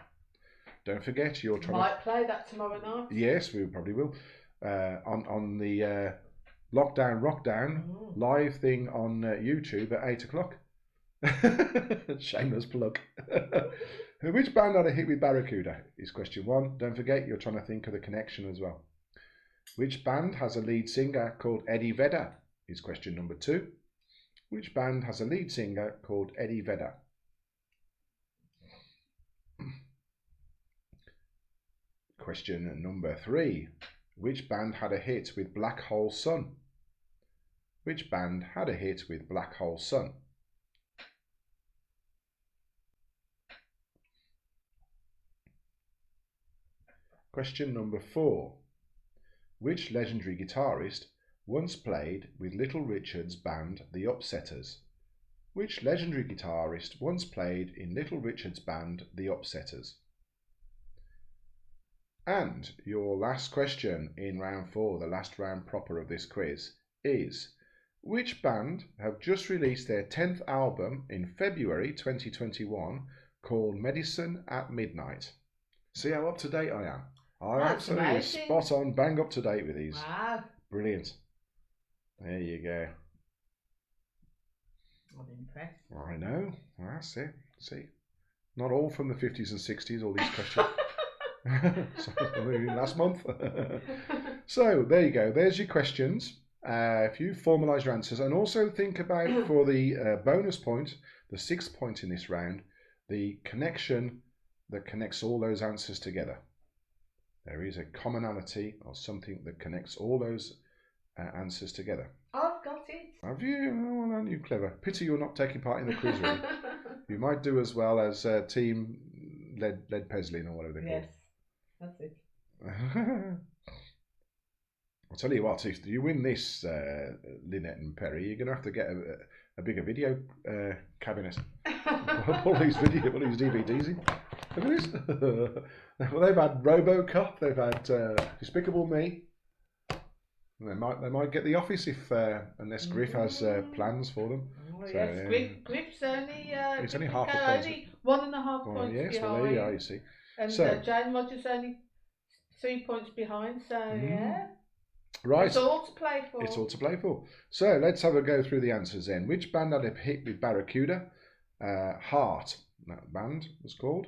Don't forget, you're trying Might play that tomorrow night. Yes, we probably will. On the Lockdown Rockdown live thing on YouTube at 8 o'clock. Shameless plug. Which band had a hit with Barracuda is question 1. Don't forget, you're trying to think of the connection as well. Which band has a lead singer called Eddie Vedder is question number 2. Which band has a lead singer called Eddie Vedder? Question number 3. Which band had a hit with Black Hole Sun? Which band had a hit with Black Hole Sun? Question number 4. Which legendary guitarist once played with Little Richard's band The Upsetters? Which legendary guitarist once played in Little Richard's band The Upsetters? And your last question in round 4, the last round proper of this quiz, is which band have just released their 10th album in February 2021 called Medicine at Midnight? See how up to date I am? I'm absolutely amazing. Spot on, bang up to date with these. Wow. Brilliant. There you go. I'm impressed. I know. That's it. See, not all from the 50s and 60s, all these questions. Last month. So there you go. There's your questions. If you formalise your answers and also think about for the bonus point, the 6th point in this round, the connection that connects all those answers together. There is a commonality or something that connects all those answers together. I've got it. Have you? Oh, aren't you clever? Pity you're not taking part in the quiz, really. You might do as well as Team Led Peslin or whatever they're called. Yes, that's it. I'll tell you what, if you win this, Lynette and Perry, you're going to have to get a bigger video cabinet. All these DVDs in. Look at this. Well, they've had RoboCop. They've had Despicable Me. They might get The Office if unless Griff has plans for them. Oh, So, yes, Griff's only it's only half a point. only 1.5 points Yes, behind. well there you are. You see. And So Jane Rogers only 3 points behind. So yeah. Right. It's all to play for. It's all to play for. So let's have a go through the answers then. Which band had a hit with Barracuda? Heart, that band was called.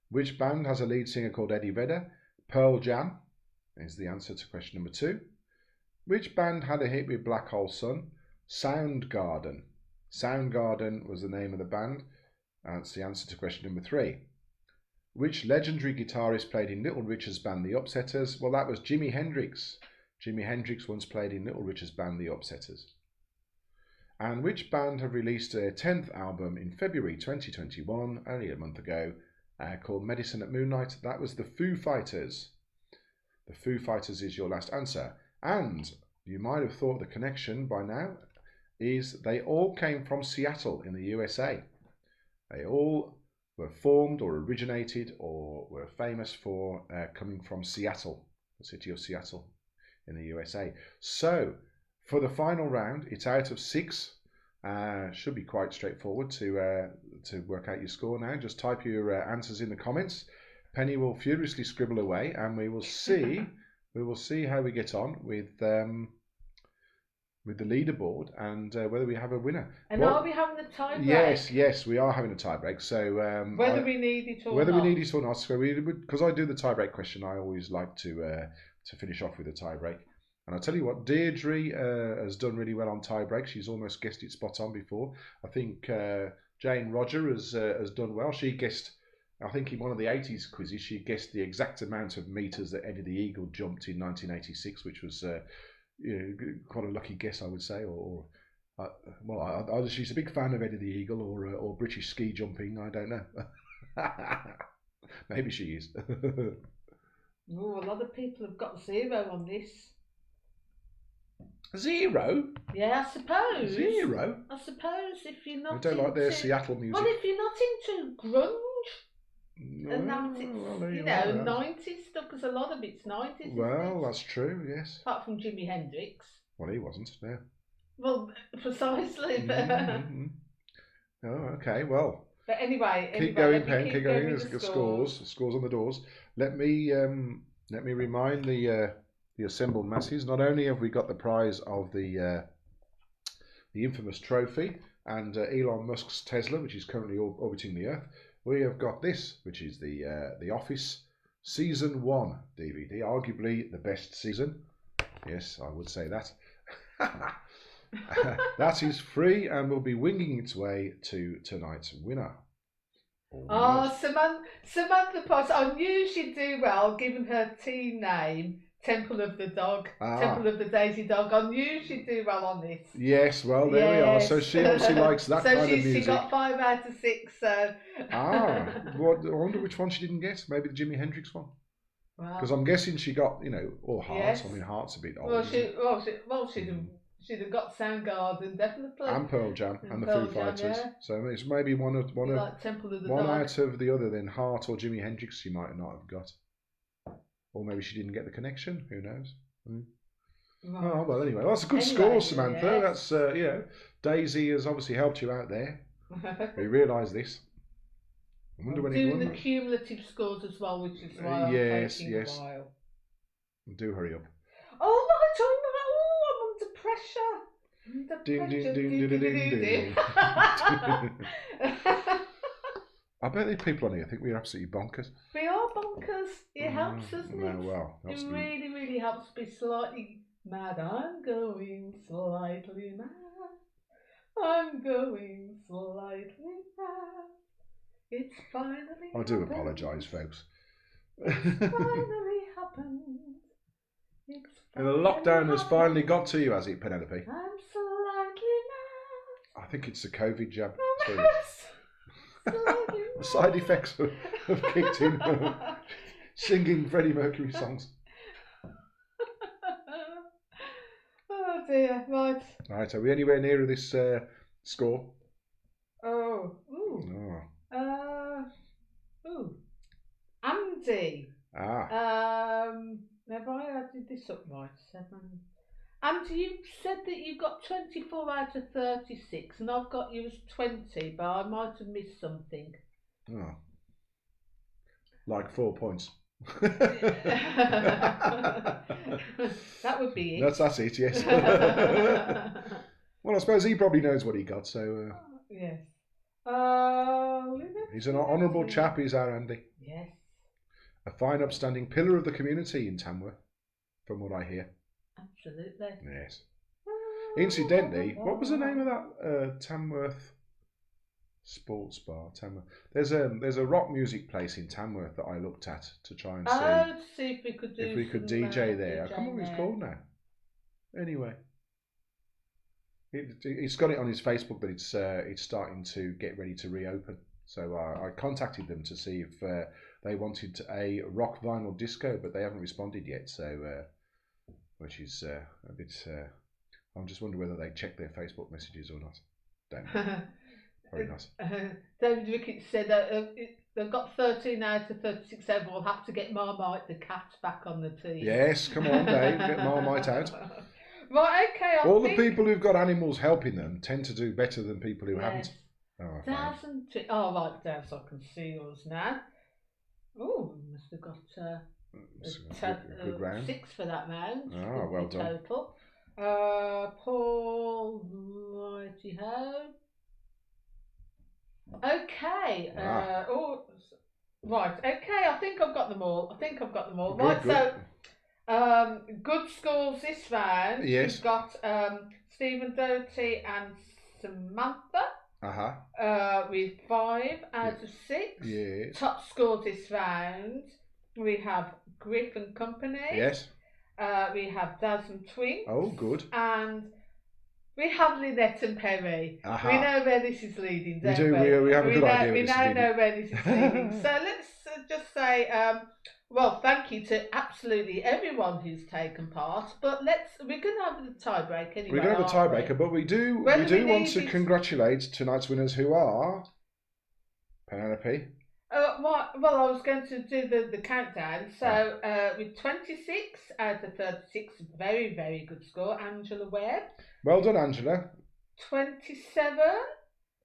Which band has a lead singer called Eddie Vedder? Pearl Jam is the answer to question number 2. Which band had a hit with Black Hole Sun? Soundgarden. Soundgarden was the name of the band. That's the answer to question number 3. Which legendary guitarist played in Little Richard's band The Upsetters? Well, that was Jimi Hendrix. Jimi Hendrix once played in Little Richard's band The Upsetters. And which band have released their 10th album in February 2021, only a month ago, called Medicine at Moonlight? That was the Foo Fighters. The Foo Fighters is your last answer. And you might have thought the connection by now is they all came from Seattle in the USA. They all were formed or originated or were famous for coming from Seattle, the city of Seattle in the USA. So for the final round, it's out of 6. Should be quite straightforward to work out your score now. Just type your answers in the comments. Penny will furiously scribble away, and we will see how we get on with the leaderboard and whether we have a winner. And are we having a tie break? Yes, we are having a tie break. So whether we need it or whether not. we need it or not. So because I do the tie break question, I always like to finish off with a tie break. And I'll tell you what, Deirdre has done really well on tie break. She's almost guessed it spot on before. I think Jane Roger has done well. She guessed, I think in one of the 80s quizzes, she guessed the exact amount of metres that Eddie the Eagle jumped in 1986, which was quite a lucky guess, I would say. Either she's a big fan of Eddie the Eagle or British ski jumping. I don't know. Maybe she is. Oh, a lot of people have got 0 on this. 0? Yeah, I suppose. 0? I suppose if you're not. I don't like their Seattle music. Well, if you're not into grunge, and that's it's 90s stuff, because a lot of it's 90s. Well, that's true. Yes. Apart from Jimi Hendrix. Well, he wasn't. No. Well, precisely. Oh, okay. Well. But anyway, keep going, Pen. Keep going. There's scores on the doors. Let me remind the assembled masses. Not only have we got the prize of the infamous trophy and Elon Musk's Tesla, which is currently orbiting the Earth, we have got this, which is the Office Season 1 DVD, arguably the best season. Yes, I would say that. That is free and will be winging its way to tonight's winner. Oh, Samantha Potts. I knew she'd do well, given her team name, Temple of the Dog, Temple of the Daisy Dog. I knew she'd do well on this. Yes, well, there we are. So she obviously likes that kind of music. So she got 5 out of 6. So. I wonder which one she didn't get. Maybe the Jimi Hendrix one. Because I'm guessing she got, or Heart. Yes. I mean, Heart's a bit old. She'd have got Soundgarden, definitely. And Pearl Jam and the Foo Fighters. Yeah. So it's maybe one out of the other. Then Heart or Jimi Hendrix she might not have got. Or maybe she didn't get the connection. Who knows? Right. Oh, well, anyway. Well, that's a good score, Samantha. Yes. That's, Daisy has obviously helped you out there. We realise this. I wonder when doing the cumulative scores as well, which is why I'm taking a while. Do hurry up. Oh, my God. I'm under pressure. Ding, ding, ding, ding, ding, ding. I bet the people on here think we're absolutely bonkers. We are bonkers. It helps, doesn't it? Well, it really, really helps be slightly mad. I'm going slightly mad. I'm going slightly mad. It's finally I do apologise, folks. It's finally happened. And the lockdown has finally got to you, has it, Penelope? I'm slightly mad. I think it's the COVID jab. Slightly the side effects have kicked in. Singing Freddie Mercury songs. Oh dear, right. Right, are we anywhere near this score? Oh. Ooh. Oh. Ooh. Andy. Ah. Have I added this up right? 7. And you said that you got 24 out of 36, and I've got you as 20, but I might have missed something. Oh. Like 4 points. That would be it. That's it, yes. Well, I suppose he probably knows what he got, so... Yes. He's an honourable chap, he's our Andy. Yes. A fine upstanding pillar of the community in Tamworth, from what I hear. Absolutely. Yes. Incidentally, what was the name of that Tamworth sports bar? Tamworth. There's a rock music place in Tamworth that I looked at to try and see if we could do DJ there. I can't remember what it's called now. Anyway, he's got it on his Facebook that it's starting to get ready to reopen. So I contacted them to see if they wanted a rock vinyl disco, but they haven't responded yet. So. Which is a bit. I'm just wondering whether they check their Facebook messages or not. Don't know. Very nice. David Ricketts said that they've got 13 out of 36. Everyone will have to get Marmite the cat back on the team. Yes, come on, Dave, get Marmite out. Right, okay. All the people who've got animals helping them tend to do better than people who haven't. Oh, right, down so I can see yours now. Oh, must have got. A good round. 6 for that round. Oh, well done. Total. Paul, righty ho. Okay. Right. Okay. I think I've got them all. Good, right. Good. So, good scores this round. Yes. We've got Stephen Doty and Samantha. With 5 out of 6. Yes. Top scores this round. We have Griff and Company. Yes. We have Daz and Twink. Oh, good. And we have Lynette and Perry. We know where this is leading, don't we? We have a good idea. We now know where this is leading. So let's just say, well, thank you to absolutely everyone who's taken part. But we're going to have the tiebreak anyway. We're going to have a tiebreaker, but we do want to congratulate tonight's winners, who are Penelope. Well, I was going to do the countdown. So, with 26 out of 36, very, very good score, Angela Webb. Well done, Angela. 27,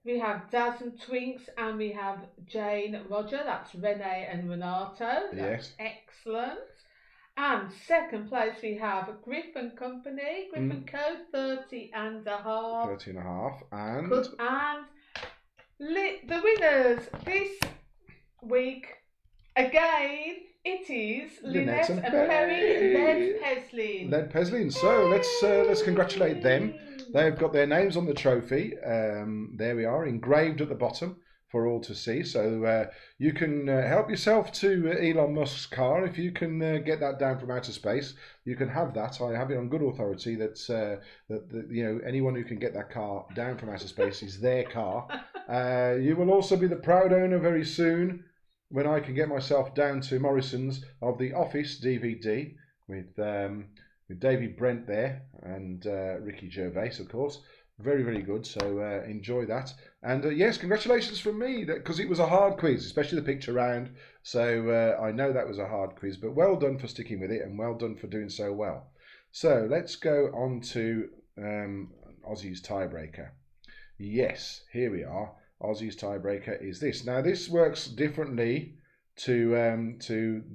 we have Daz and Twinks, and we have Jane Roger. That's Renee and Renato. That's excellent. And second place, we have Griff and Company, Griff and Co, 30 and a half. 30 and a half. And? Good. And the winners this week, again, it is Lynette and Perry Lead-Peslin. So let's congratulate them. They've got their names on the trophy. There we are, engraved at the bottom for all to see. So you can help yourself to Elon Musk's car. If you can get that down from outer space, you can have that. I have it on good authority that anyone who can get that car down from outer space is their car. You will also be the proud owner very soon, when I can get myself down to Morrison's, of The Office DVD with David Brent there and Ricky Gervais, of course. Very, very good. So enjoy that. And yes, congratulations from me, because it was a hard quiz, especially the picture round. So I know that was a hard quiz, but well done for sticking with it and well done for doing so well. So let's go on to Ozzy's tiebreaker. Yes, here we are. Ozzy's tiebreaker is this. Now, this works differently to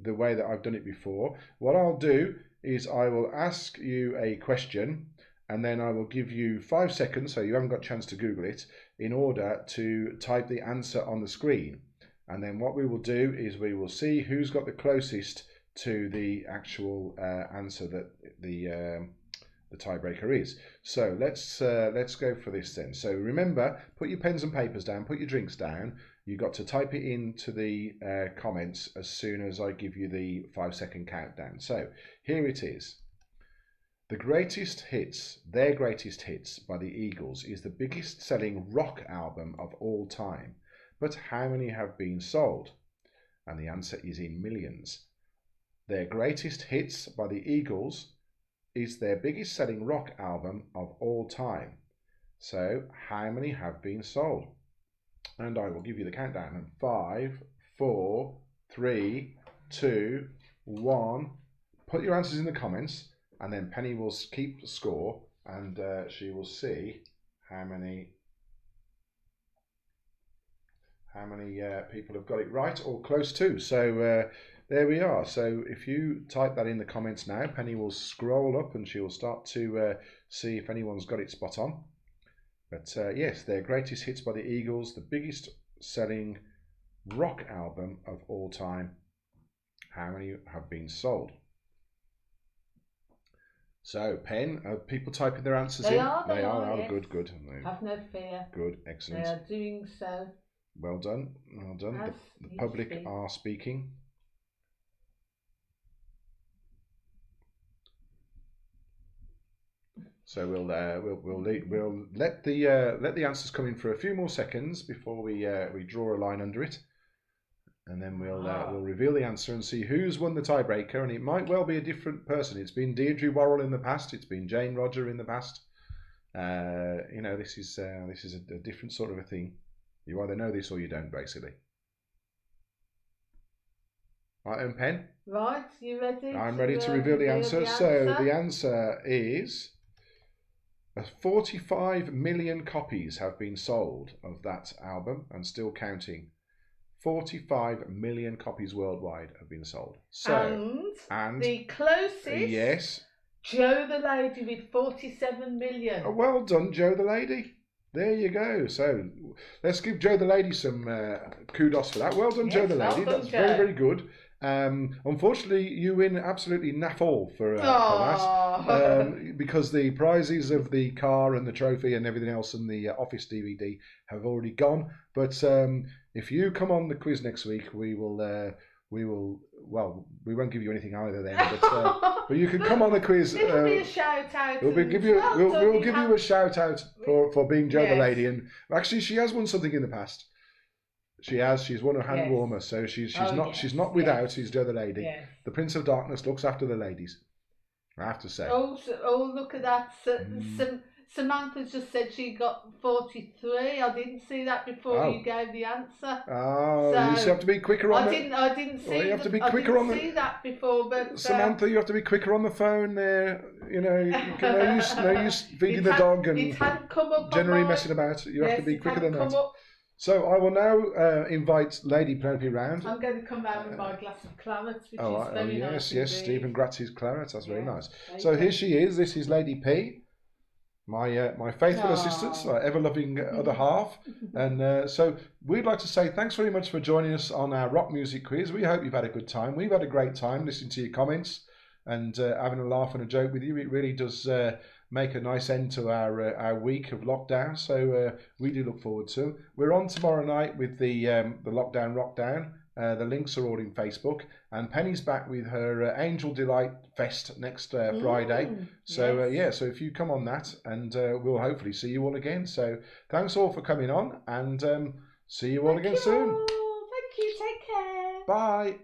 the way that I've done it before. What I'll do is I will ask you a question, and then I will give you 5 seconds, so you haven't got a chance to Google it, in order to type the answer on the screen. And then what we will do is we will see who's got the closest to the actual answer that the tiebreaker is. So let's go for this then. So remember, put your pens and papers down, put your drinks down. You've got to type it into the comments as soon as I give you the 5-second countdown. So here it is. Their greatest hits by the Eagles is the biggest selling rock album of all time. But how many have been sold? And the answer is in millions. Their greatest hits by the Eagles is their biggest selling rock album of all time. So how many have been sold? And I will give you the countdown. 5, 4, 3, 2, 1. Put your answers in the comments, and then Penny will keep the score, and she will see how many people have got it right or close to. So there we are. So if you type that in the comments now, Penny will scroll up and she will start to see if anyone's got it spot on. But yes, their greatest hits by the Eagles, the biggest selling rock album of all time. How many have been sold? So, Pen, are people typing their answers in? They are. are, yes. Good. Have no fear. Good, excellent. They are doing so. Well done. The public are speaking. So we'll let the answers come in for a few more seconds before we draw a line under it, and then we'll reveal the answer and see who's won the tiebreaker. And it might well be a different person. It's been Deirdre Worrell in the past. It's been Jane Roger in the past. This is a different sort of a thing. You either know this or you don't, basically. Right, and Pen? Right, you ready? I'm ready to reveal the answer. So the answer is 45 million copies have been sold of that album, and still counting. 45 million copies worldwide have been sold. So, and the closest, yes, Joe the Lady with 47 million. Oh, well done, Joe the Lady. There you go. So let's give Joe the Lady some kudos for that. Well done, yes, Joe the Lady. Well done, That's very good. Unfortunately, you win absolutely naff all for that, because the prizes of the car and the trophy and everything else and the Office DVD have already gone. But if you come on the quiz next week, we will. Well, we won't give you anything either then, but you can come on the quiz. It'll be a shout out. We'll give you a shout out for being Joe the Lady, and actually she has won something in the past. She has. She's won a hand warmer, so she's not without. She's Joe the Lady. Yes. The Prince of Darkness looks after the ladies, I have to say. Oh, look at that! Samantha just said she got 43. I didn't see that before you gave the answer. Oh, so you just have to be quicker on I didn't see. You have to be quicker on see that before, but Samantha, you have to be quicker on the phone there. You know, no use feeding the dog and generally messing about. You have to be quicker than that. So I will now invite Lady Penelope round. I'm going to come out with my glass of claret, which is very nice. Yes, Stephen Gratz's claret. That's very nice. So here she is. This is Lady P. My faithful assistant, ever-loving other half. And so we'd like to say thanks very much for joining us on our rock music quiz. We hope you've had a good time. We've had a great time listening to your comments and having a laugh and a joke with you. It really does make a nice end to our week of lockdown. So we do look forward to it. We're on tomorrow night with the Lockdown Rockdown. The links are all in Facebook, and Penny's back with her Angel Delight Fest next Friday. So so if you come on that, and we'll hopefully see you all again. So thanks all for coming on, and see you all again soon. Thank you. Take care. Bye.